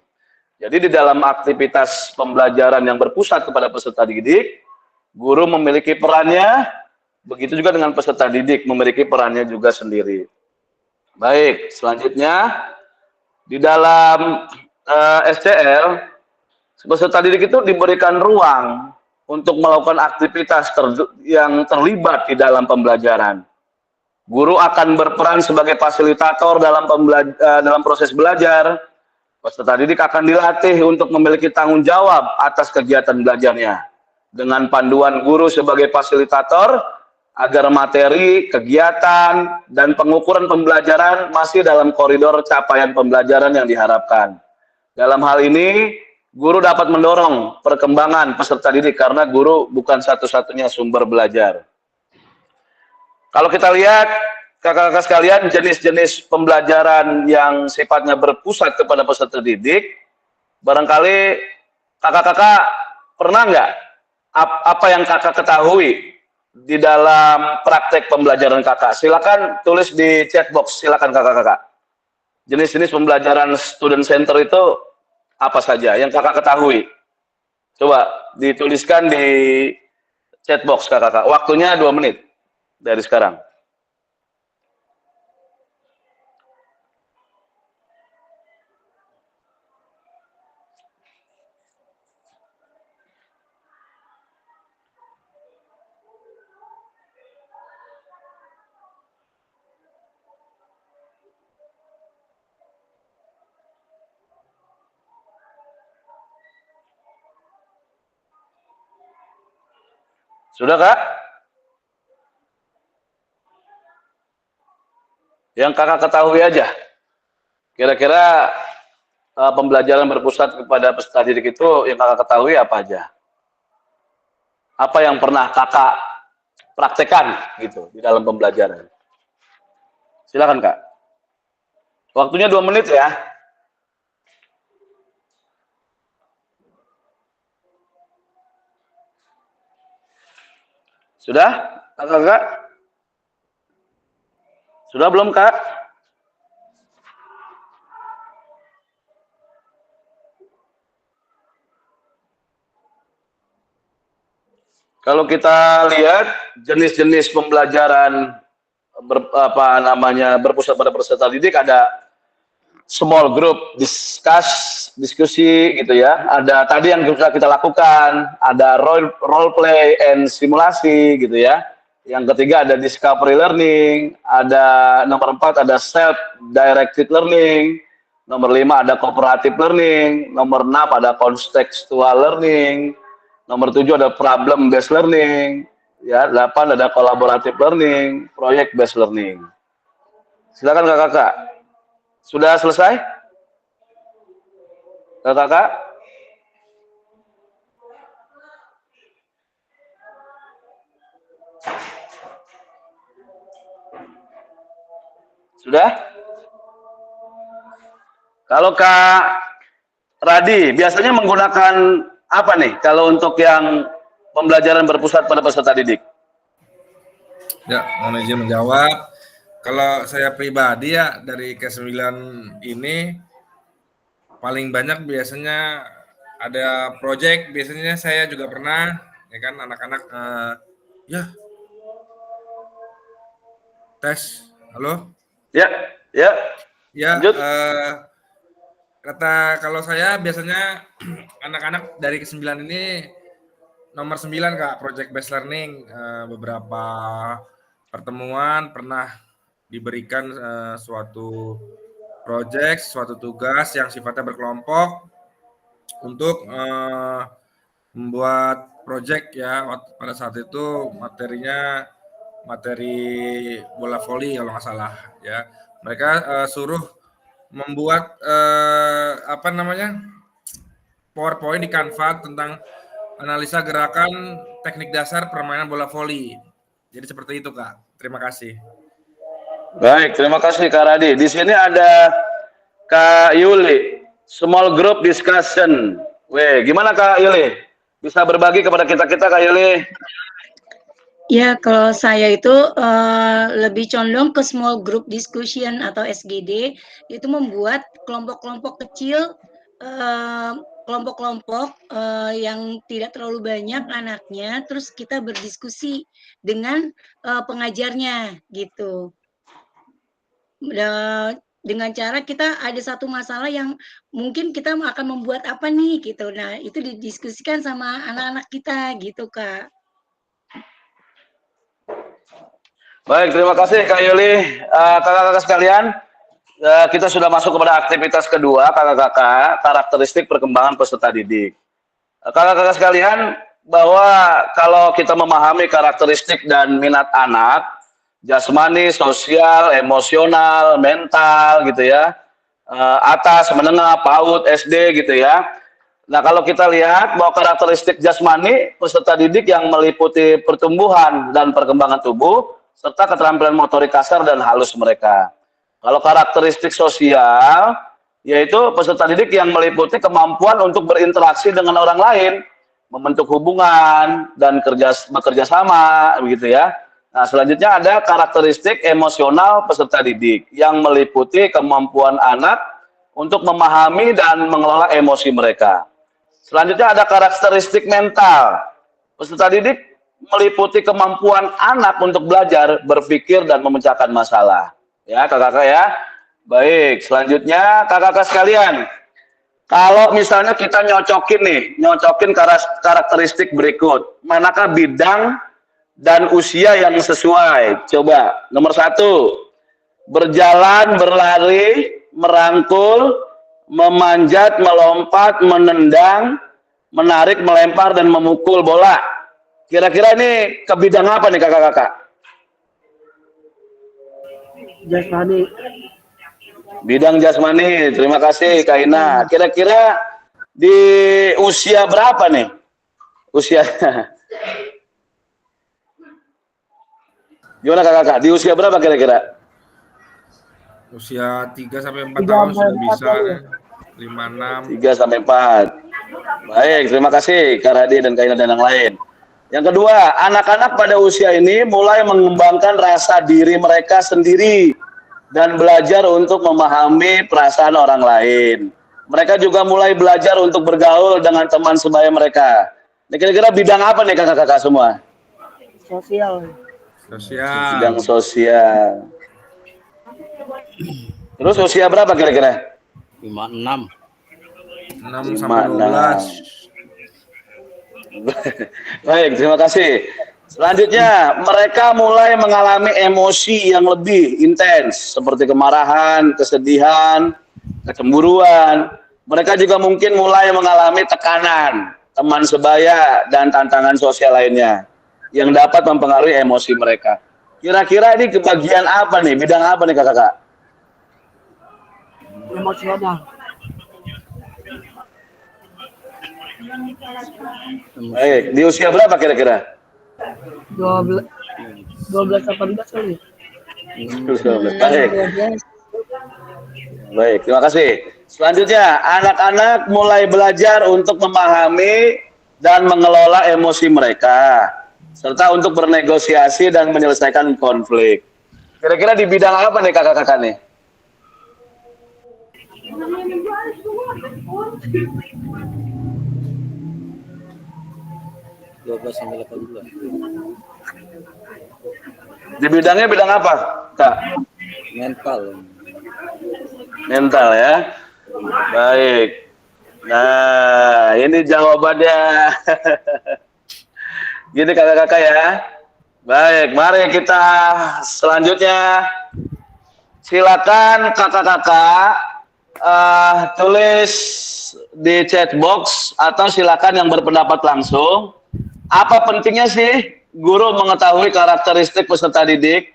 Jadi di dalam aktivitas pembelajaran yang berpusat kepada peserta didik, guru memiliki perannya, begitu juga dengan peserta didik memiliki perannya juga sendiri. Baik, selanjutnya di dalam SCL, peserta didik itu diberikan ruang untuk melakukan aktivitas yang terlibat di dalam pembelajaran. Guru akan berperan sebagai fasilitator dalam proses belajar. Peserta didik akan dilatih untuk memiliki tanggung jawab atas kegiatan belajarnya, dengan panduan guru sebagai fasilitator agar materi, kegiatan, dan pengukuran pembelajaran masih dalam koridor capaian pembelajaran yang diharapkan. Dalam hal ini, guru dapat mendorong perkembangan peserta didik karena guru bukan satu-satunya sumber belajar. Kalau kita lihat, kakak-kakak sekalian, jenis-jenis pembelajaran yang sifatnya berpusat kepada peserta didik, barangkali kakak-kakak pernah nggak apa yang kakak ketahui di dalam praktek pembelajaran kakak? Silakan tulis di chat box, silakan kakak-kakak. Jenis-jenis pembelajaran student center itu apa saja yang kakak ketahui? Coba dituliskan di chat box kakak-kakak. Waktunya 2 menit dari sekarang. Sudah, Kak? Yang kakak ketahui aja. Kira-kira pembelajaran berpusat kepada peserta didik itu yang kakak ketahui apa aja? Apa yang pernah kakak praktekkan gitu di dalam pembelajaran? Silakan, Kak. Waktunya 2 menit ya. Sudah, kakak-kakak? Sudah belum, Kak? Kalau kita lihat jenis-jenis pembelajaran berpusat pada peserta didik, ada small group diskusi gitu ya. Ada tadi yang kita lakukan, ada role play and simulasi gitu ya. Yang ketiga ada discovery learning, ada nomor 4 ada self directed learning, nomor 5 ada cooperative learning, nomor 6 ada contextual learning, nomor 7 ada problem based learning, ya, 8 ada collaborative learning, project based learning. Silakan kakak-kakak. Sudah selesai? Kakak-kakak? Sudah? Kalau Kak Radi, biasanya menggunakan apa nih kalau untuk yang pembelajaran berpusat pada peserta didik? Ya, mohon izin menjawab. Kalau saya pribadi ya dari ke-9 ini paling banyak biasanya ada project, biasanya saya juga pernah ya kan anak-anak ya tes. Halo? Ya, ya. Ya, Lanjut. kata kalau saya biasanya anak-anak dari ke-9 ini nomor 9 Kak, project based learning. Beberapa pertemuan pernah diberikan suatu project, suatu tugas yang sifatnya berkelompok untuk membuat project ya. Pada saat itu materinya materi bola voli kalau nggak salah ya. Mereka suruh membuat PowerPoint di Canva tentang analisa gerakan teknik dasar permainan bola voli. Jadi seperti itu Kak. Terima kasih. Baik, terima kasih Kak Radi. Di sini ada Kak Yuli, small group discussion. Weh, gimana Kak Yuli? Bisa berbagi kepada kita Kak Yuli? Ya, kalau saya itu lebih condong ke small group discussion atau SGD, itu membuat kelompok-kelompok kecil, kelompok-kelompok yang tidak terlalu banyak anaknya, terus kita berdiskusi dengan pengajarnya gitu. Dengan cara kita ada satu masalah yang mungkin kita akan membuat apa nih gitu. Nah, itu didiskusikan sama anak-anak kita gitu, Kak. Baik, terima kasih Kak Yuli. Kakak-kakak sekalian, kita sudah masuk kepada aktivitas kedua, kakak-kakak, karakteristik perkembangan peserta didik. Kakak-kakak sekalian, bahwa kalau kita memahami karakteristik dan minat anak, jasmani, sosial, emosional, mental gitu ya, atas, menengah, PAUD, SD gitu ya. Nah, kalau kita lihat bahwa karakteristik jasmani peserta didik yang meliputi pertumbuhan dan perkembangan tubuh, serta keterampilan motorik kasar dan halus mereka. Kalau karakteristik sosial, yaitu peserta didik yang meliputi kemampuan untuk berinteraksi dengan orang lain, membentuk hubungan, dan bekerja sama, begitu ya. Nah, selanjutnya ada karakteristik emosional peserta didik yang meliputi kemampuan anak untuk memahami dan mengelola emosi mereka. Selanjutnya ada karakteristik mental. Peserta didik meliputi kemampuan anak untuk belajar, berpikir, dan memecahkan masalah. Ya, kakak-kakak ya. Baik, selanjutnya kakak-kakak sekalian. Kalau misalnya kita nyocokin karakteristik berikut. Manakah bidang dan usia yang sesuai? Coba, nomor 1. Berjalan, berlari, merangkul, memanjat, melompat, menendang, menarik, melempar, dan memukul bola. Kira-kira ini ke bidang apa nih kakak-kakak? Jasmani. Bidang jasmani, terima kasih Kak Ina. Kira-kira di usia berapa nih? Usianya? Gimana kakak-kakak? Di usia berapa kira-kira? Usia 3-4 tahun sudah bisa, 5-6. 3-4. Baik, terima kasih Kak Radi dan Kak Ina dan yang lain. Yang kedua, anak-anak pada usia ini mulai mengembangkan rasa diri mereka sendiri dan belajar untuk memahami perasaan orang lain. Mereka juga mulai belajar untuk bergaul dengan teman sebaya mereka. Ini kira-kira bidang apa nih kakak-kakak semua? Sosial. Bidang sosial. Terus usia berapa kira-kira? 5-6. 6-12. Baik, terima kasih. Selanjutnya, mereka mulai mengalami emosi yang lebih intens, seperti kemarahan, kesedihan, kecemburuan. Mereka juga mungkin mulai mengalami tekanan, teman sebaya, dan tantangan sosial lainnya yang dapat mempengaruhi emosi mereka. Kira-kira ini kebagian apa nih? Bidang apa nih kakak-kakak? Emosional. Baik, di usia berapa kira-kira? 12-18 kali. Baik, terima kasih. Selanjutnya, anak-anak mulai belajar untuk memahami dan mengelola emosi mereka. serta untuk bernegosiasi dan menyelesaikan konflik. Kira-kira di bidang apa nih kakak-kakak nih? Di bidangnya bidang apa, Kak? Mental. Mental ya. Baik. Nah, ini jawabannya. Gini kakak-kakak ya. Baik, mari kita selanjutnya. Silakan kakak-kakak tulis di chat box atau silakan yang berpendapat langsung. Apa pentingnya sih guru mengetahui karakteristik peserta didik?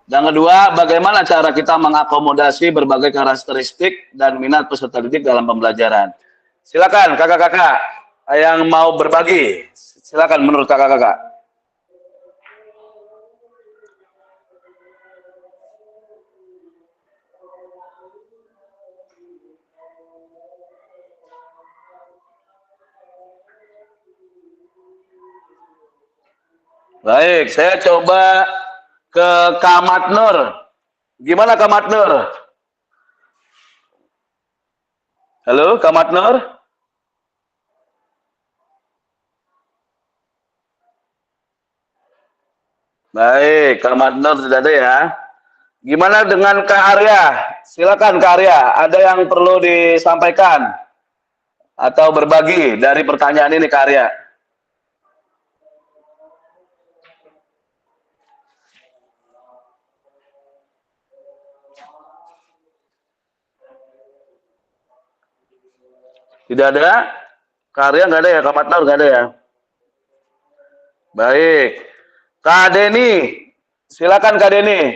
Dan kedua, bagaimana cara kita mengakomodasi berbagai karakteristik dan minat peserta didik dalam pembelajaran? Silakan kakak-kakak yang mau berbagi. Silakan menurut kakak-kakak. Baik, saya coba ke Kamat Nur. Gimana Kamat Nur? Halo, Kamat Nur? Baik, Kamat Nur sudah ada ya. Gimana dengan Kak Arya? Silakan Kak Arya, ada yang perlu disampaikan atau berbagi dari pertanyaan ini Kak Arya? Tidak ada? Kak Arya nggak ada ya? Kak Matnur nggak ada ya? Baik. Kak Deni, silakan Kak Deni.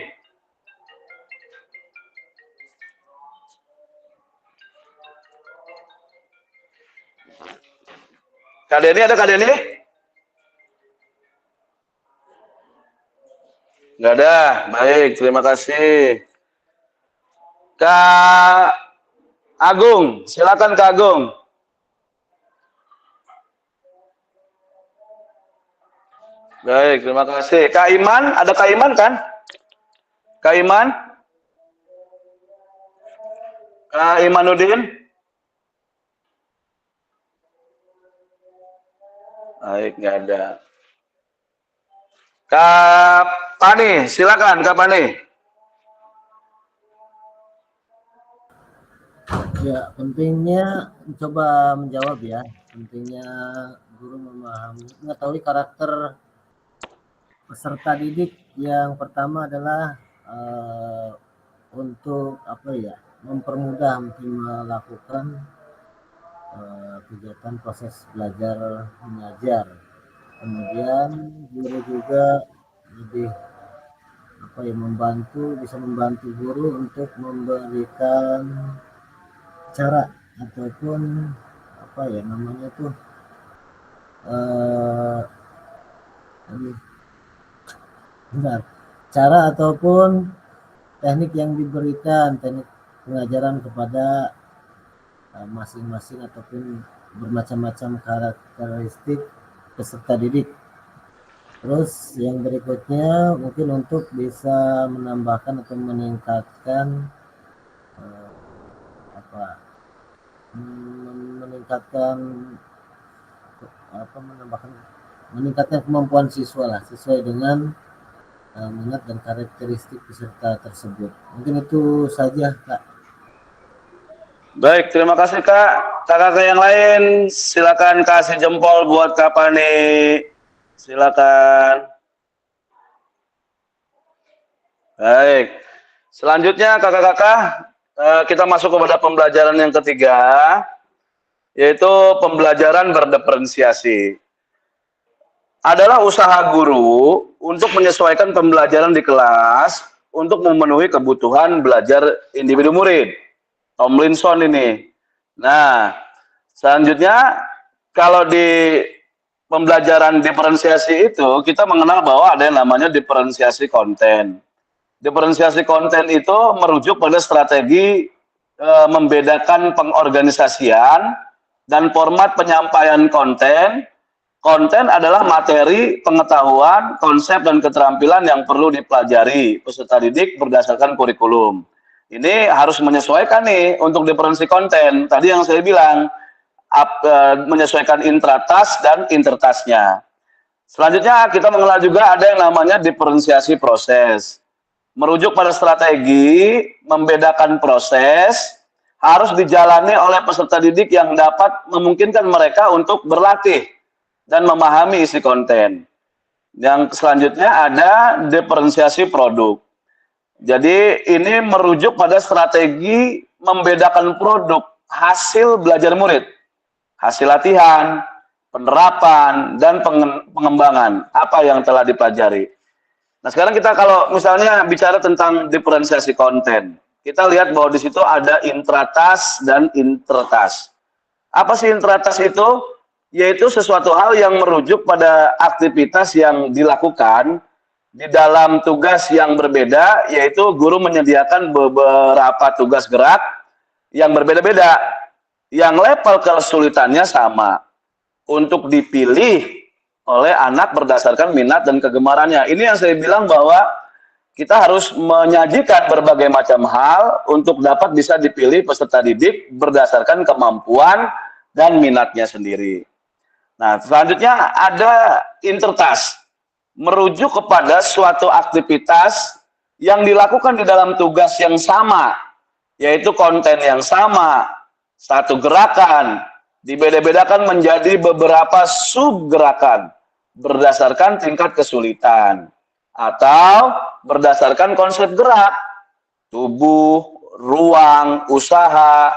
Kak Deni ada Kak Deni? Nggak ada. Baik, terima kasih. Kak Agung, silakan Kak Agung. Baik, terima kasih. Kak Iman, ada Kak Iman kan? Kak Iman? Kak Imanuddin? Baik, nggak ada. Kak Pani, silakan Kak Pani. Ya, pentingnya coba menjawab ya. Pentingnya guru mengetahui karakter peserta didik. Yang pertama adalah untuk apa ya, mempermudah mungkin melakukan kegiatan proses belajar mengajar. Kemudian guru juga lebih apa ya, bisa membantu guru untuk memberikan cara ataupun apa ya namanya tuh cara ataupun teknik yang diberikan, teknik pengajaran kepada masing-masing ataupun bermacam-macam karakteristik peserta didik. Terus yang berikutnya mungkin untuk bisa menambahkan atau meningkatkan meningkatkan kemampuan siswa lah, sesuai dengan minat dan karakteristik peserta tersebut. Mungkin itu saja Kak. Baik, terima kasih Kak. Kakak yang lain silakan kasih jempol buat Kak Pani. Silakan. Baik. Selanjutnya kakak-kakak kita masuk kepada pembelajaran yang ketiga, yaitu pembelajaran berdiferensiasi. Adalah usaha guru untuk menyesuaikan pembelajaran di kelas untuk memenuhi kebutuhan belajar individu murid. Tomlinson ini. Nah, selanjutnya kalau di pembelajaran diferensiasi itu kita mengenal bahwa ada yang namanya diferensiasi konten. Diferensiasi konten itu merujuk pada strategi membedakan pengorganisasian dan format penyampaian konten Konten adalah materi, pengetahuan, konsep, dan keterampilan yang perlu dipelajari peserta didik berdasarkan kurikulum. Ini harus menyesuaikan nih untuk diferensi konten. Tadi yang saya bilang, menyesuaikan intratas dan intertasnya. Selanjutnya kita mengenal juga ada yang namanya diferensiasi proses. Merujuk pada strategi, membedakan proses, harus dijalani oleh peserta didik yang dapat memungkinkan mereka untuk berlatih dan memahami isi konten. Yang selanjutnya ada diferensiasi produk. Jadi ini merujuk pada strategi membedakan produk hasil belajar murid, hasil latihan, penerapan, dan pengembangan apa yang telah dipelajari. Nah sekarang kita kalau misalnya bicara tentang diferensiasi konten, kita lihat bahwa di situ ada intratas dan intertas. Apa sih intratas itu? Yaitu sesuatu hal yang merujuk pada aktivitas yang dilakukan di dalam tugas yang berbeda, yaitu guru menyediakan beberapa tugas gerak yang berbeda-beda, yang level kesulitannya sama, untuk dipilih oleh anak berdasarkan minat dan kegemarannya. Ini yang saya bilang bahwa kita harus menyajikan berbagai macam hal untuk dapat bisa dipilih peserta didik berdasarkan kemampuan dan minatnya sendiri. Nah, selanjutnya ada intertas, merujuk kepada suatu aktivitas yang dilakukan di dalam tugas yang sama, yaitu konten yang sama, satu gerakan, dibeda-bedakan menjadi beberapa subgerakan berdasarkan tingkat kesulitan atau berdasarkan konsep gerak, tubuh, ruang, usaha,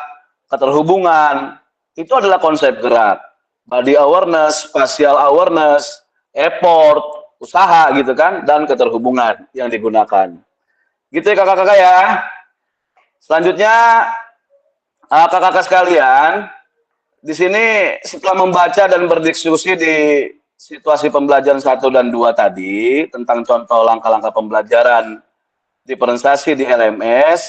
keterhubungan, itu adalah konsep gerak. Body awareness, spatial awareness, effort, usaha gitu kan, dan keterhubungan yang digunakan. Gitu ya kakak-kakak ya. Selanjutnya kakak-kakak sekalian, di sini setelah membaca dan berdiskusi di situasi pembelajaran 1 dan 2 tadi tentang contoh langkah-langkah pembelajaran diferensiasi di LMS,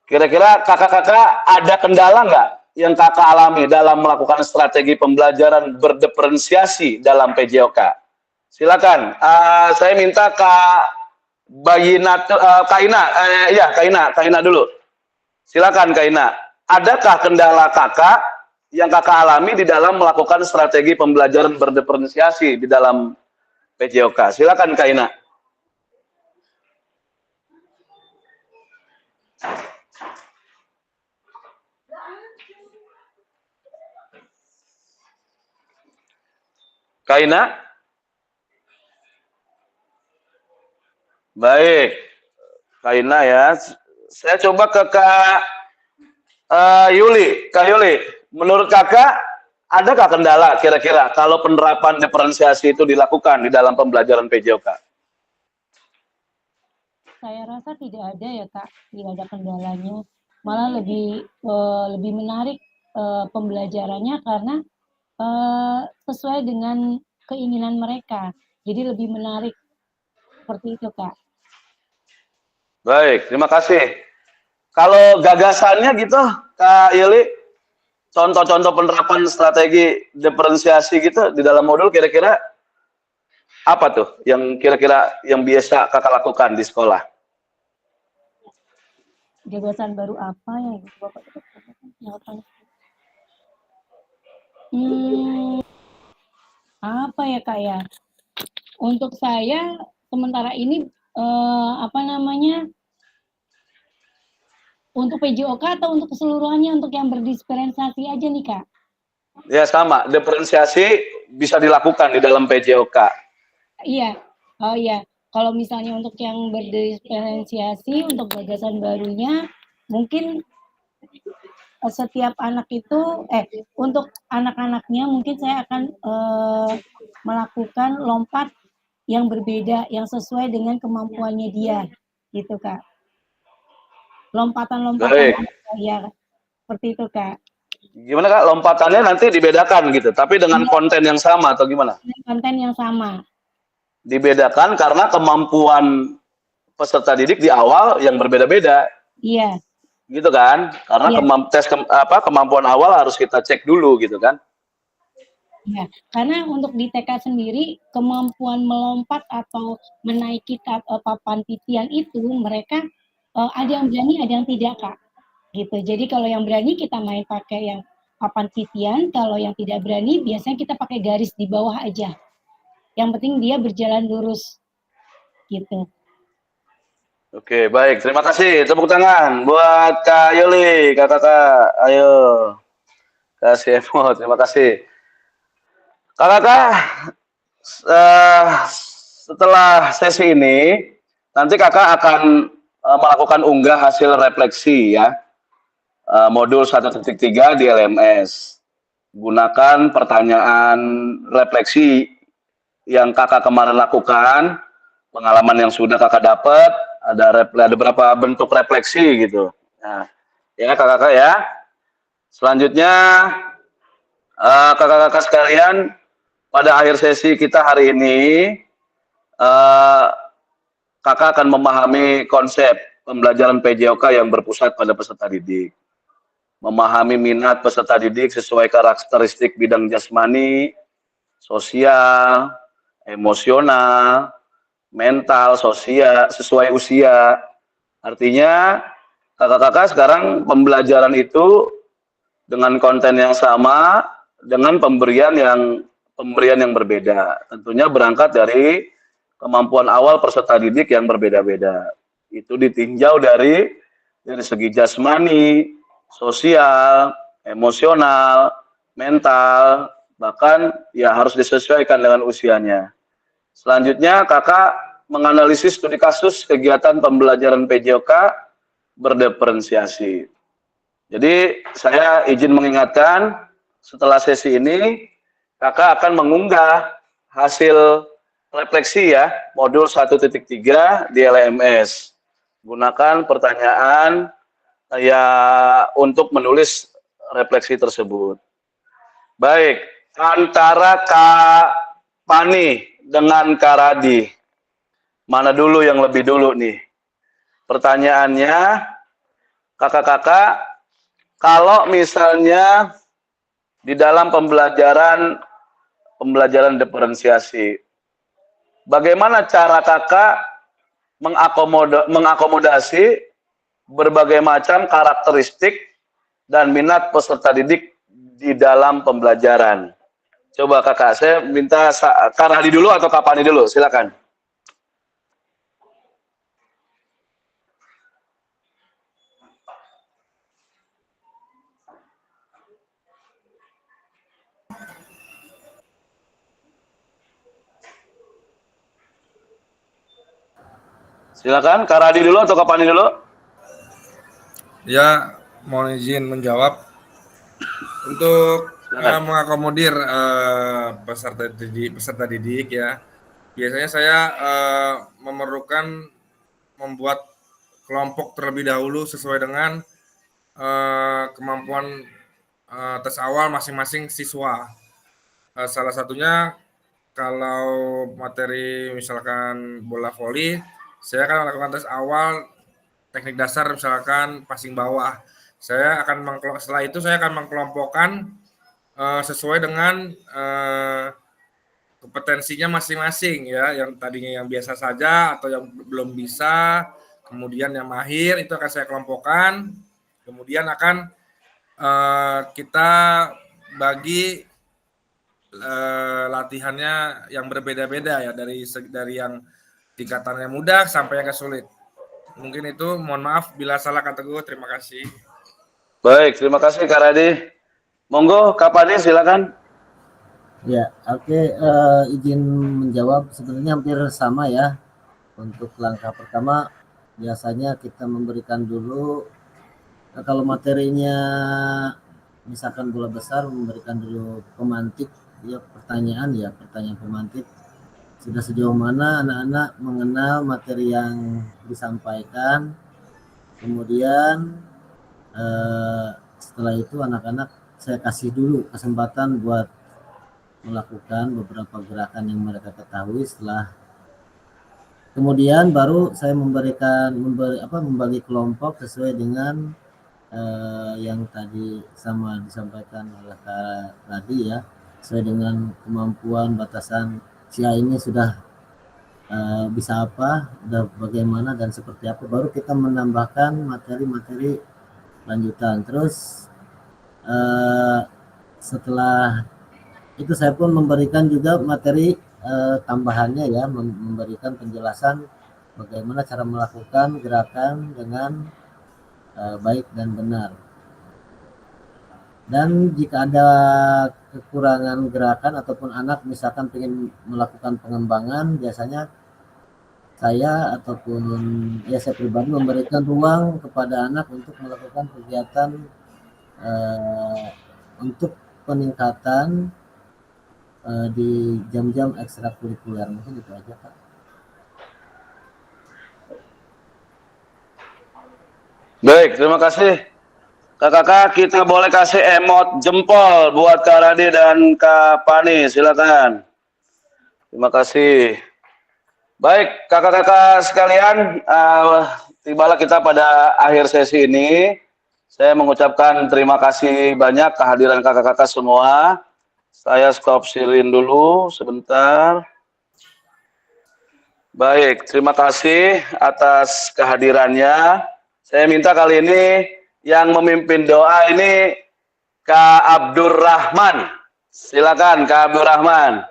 kira-kira kakak-kakak ada kendala nggak yang kakak alami dalam melakukan strategi pembelajaran berdiferensiasi dalam PJOK? Silakan, saya minta Kak Kaina dulu. Silakan Kaina. Adakah kendala kakak yang kakak alami di dalam melakukan strategi pembelajaran berdiferensiasi di dalam PJOK? Silakan Kaina. Kaina? Baik. Kaina ya. Saya coba ke Kak Yuli. Kak Yuli, menurut kakak, adakah kendala kira-kira kalau penerapan diferensiasi itu dilakukan di dalam pembelajaran PJOK? Saya rasa tidak ada ya Kak, tidak ada kendalanya. Malah lebih menarik pembelajarannya karena sesuai dengan keinginan mereka. Jadi lebih menarik. Seperti itu, Kak. Baik, terima kasih. Kalau gagasannya gitu, Kak Yuli, contoh-contoh penerapan strategi diferensiasi gitu di dalam modul kira-kira apa tuh yang kira-kira yang biasa kakak lakukan di sekolah? Gagasan baru apa ya, Bapak? Apa ya Kak ya? Untuk saya sementara ini untuk PJOK atau untuk keseluruhannya untuk yang berdiferensiasi aja nih Kak? Ya sama, diferensiasi bisa dilakukan di dalam PJOK. Iya, oh iya. Kalau misalnya untuk yang berdiferensiasi untuk gagasan barunya mungkin setiap anak itu untuk anak-anaknya mungkin saya akan melakukan lompat yang berbeda yang sesuai dengan kemampuannya dia gitu Kak. Lompatan-lompatan ya seperti itu Kak. Gimana Kak, lompatannya nanti dibedakan gitu, tapi dengan konten yang sama atau gimana? Konten yang sama. Dibedakan karena kemampuan peserta didik di awal yang berbeda-beda. Iya. Gitu kan? Karena kemampuan awal harus kita cek dulu gitu kan. Ya, karena untuk di TK sendiri kemampuan melompat atau menaiki papan titian itu mereka ada yang berani, ada yang tidak, Kak. Gitu. Jadi kalau yang berani kita main pakai yang papan titian, kalau yang tidak berani biasanya kita pakai garis di bawah aja. Yang penting dia berjalan lurus. Gitu. Oke, baik. Terima kasih. Tepuk tangan buat Kak Yuli, Kakak. Ayo. Kasih emote. Terima kasih. Kakak, setelah sesi ini, nanti kakak akan melakukan unggah hasil refleksi ya, modul 1.3 di LMS. Gunakan pertanyaan refleksi yang kakak kemarin lakukan, pengalaman yang sudah kakak dapat, ada beberapa bentuk refleksi gitu. Nah, ya kakak-kakak ya. Selanjutnya, kakak-kakak sekalian, pada akhir sesi kita hari ini, kakak akan memahami konsep pembelajaran PJOK yang berpusat pada peserta didik. Memahami minat peserta didik sesuai karakteristik bidang jasmani, sosial, emosional, mental, sosial, sesuai usia. Artinya, kakak-kakak sekarang pembelajaran itu dengan konten yang sama, dengan pemberian yang berbeda. Tentunya berangkat dari kemampuan awal peserta didik yang berbeda-beda. Itu ditinjau dari segi jasmani, sosial, emosional, mental, bahkan ya harus disesuaikan dengan usianya. Selanjutnya kakak menganalisis studi kasus kegiatan pembelajaran PJOK berdiferensiasi. Jadi saya izin mengingatkan, setelah sesi ini kakak akan mengunggah hasil refleksi ya, modul 1.3 di LMS. Gunakan pertanyaan ya untuk menulis refleksi tersebut. Baik, antara Kak Pani dengan Kak Radi, mana dulu yang lebih dulu nih? Pertanyaannya, kakak-kakak, kalau misalnya di dalam pembelajaran diferensiasi, bagaimana cara kakak mengakomodasi berbagai macam karakteristik dan minat peserta didik di dalam pembelajaran? Coba kakak, saya minta Kak Radi dulu atau Kak Pani dulu, silakan. Silakan, Kak Radi dulu atau Kak Pani dulu? Ya, mohon izin menjawab. Untuk mengakomodir peserta didik ya, biasanya saya memerlukan membuat kelompok terlebih dahulu sesuai dengan kemampuan tes awal masing-masing siswa. Salah satunya kalau materi misalkan bola voli, saya akan melakukan tes awal teknik dasar misalkan passing bawah. Setelah itu saya akan mengkelompokkan sesuai dengan kompetensinya masing-masing ya, yang tadinya yang biasa saja atau yang belum bisa, kemudian yang mahir itu akan saya kelompokkan, kemudian akan kita bagi latihannya yang berbeda-beda ya, dari yang tingkatannya mudah sampai yang sulit. Mungkin itu, mohon maaf bila salah kata gue, terima kasih. Baik, terima kasih Kak Radi. Monggo Kak Pani silakan. Ya, oke, izin menjawab, sebenarnya hampir sama ya. Untuk langkah pertama biasanya kita memberikan dulu, kalau materinya misalkan bola besar, memberikan dulu pemantik ya, pertanyaan pemantik, sudah sejauh mana anak-anak mengenal materi yang disampaikan. Kemudian setelah itu anak-anak saya kasih dulu kesempatan buat melakukan beberapa gerakan yang mereka ketahui. Setelah kemudian baru saya membagi kelompok sesuai dengan yang tadi sama disampaikan oleh Kak Radi ya. sesuai dengan kemampuan batasan si A ini sudah bisa apa, udah bagaimana dan seperti apa, baru kita menambahkan materi-materi lanjutan. Terus setelah itu saya pun memberikan juga materi tambahannya ya, memberikan penjelasan bagaimana cara melakukan gerakan dengan baik dan benar. Dan jika ada kekurangan gerakan ataupun anak misalkan ingin melakukan pengembangan, biasanya saya ataupun ya saya pribadi memberikan ruang kepada anak untuk melakukan kegiatan untuk peningkatan di jam-jam ekstrakurikuler. Mungkin itu aja, Pak. Baik, terima kasih. Kakak-kakak, kita boleh kasih emot jempol buat Kak Radi dan Kak Pani, silakan. Terima kasih. Baik, kakak-kakak sekalian, tibalah kita pada akhir sesi ini. Saya mengucapkan terima kasih banyak kehadiran kakak-kakak semua. Saya stop sharing dulu sebentar. Baik, terima kasih atas kehadirannya. Saya minta kali ini yang memimpin doa ini Kak Abdurrahman. Silakan Kak Abdurrahman.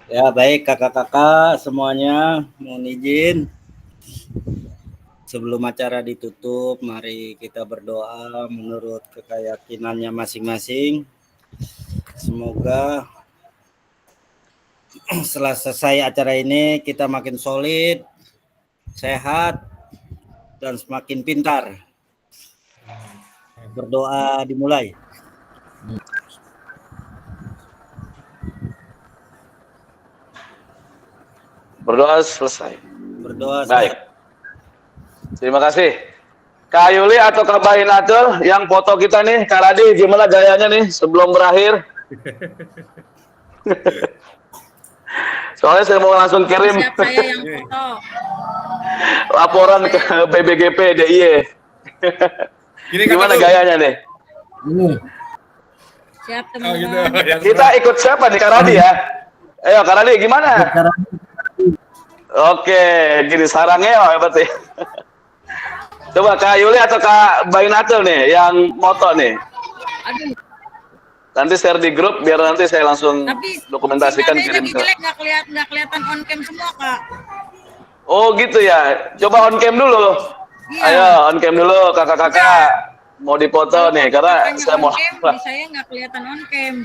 Ya baik kakak-kakak semuanya, mohon izin sebelum acara ditutup, mari kita berdoa menurut keyakinannya masing-masing. Semoga setelah selesai acara ini kita makin solid, sehat, dan semakin pintar. Berdoa dimulai. Berdoa selesai. Berdoa selesai. Baik. Terima kasih. Kak Yuli atau Kak Bainatul yang foto kita nih, Kak Radi gimana gayanya nih sebelum berakhir? Soalnya saya mau langsung kirim Siap saya yang foto. laporan ke BBGP DIY. Gimana gayanya nih? Ini. Siap Oh, teman-teman. gitu. Kita ikut siapa nih, Kak Radi ya? Ayo Kak Radi gimana? Oke, gini sarangnya ya berarti. Coba Kak Yuli atau Kak Bainatul nih yang moto nih. Aduh, Nanti share di grup biar nanti saya langsung tapi dokumentasikan sinyalnya kirim jadi ke. jelek, nggak kelihatan on cam semua kak. Oh gitu ya. Coba on cam dulu. Iya. Ayo on cam dulu kakak-kakak. Mau dipoto nih karena Kakaknya saya on mau. cam, di saya nggak kelihatan on cam.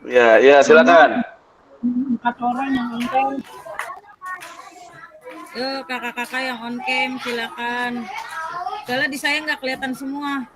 Ya, silakan. 4 orang yang on cam. Kakak-kakak yang on cam silakan. Soalnya di saya nggak kelihatan semua.